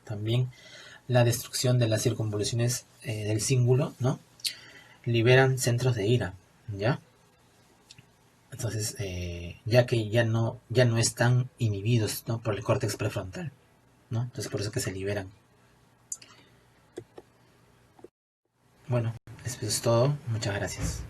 También la destrucción de las circunvoluciones del cíngulo, ¿no? Liberan centros de ira, ¿ya? Entonces, ya que ya no están inhibidos, ¿no? Por el córtex prefrontal, ¿no? Entonces por eso que se liberan. Bueno, eso es todo. Muchas gracias.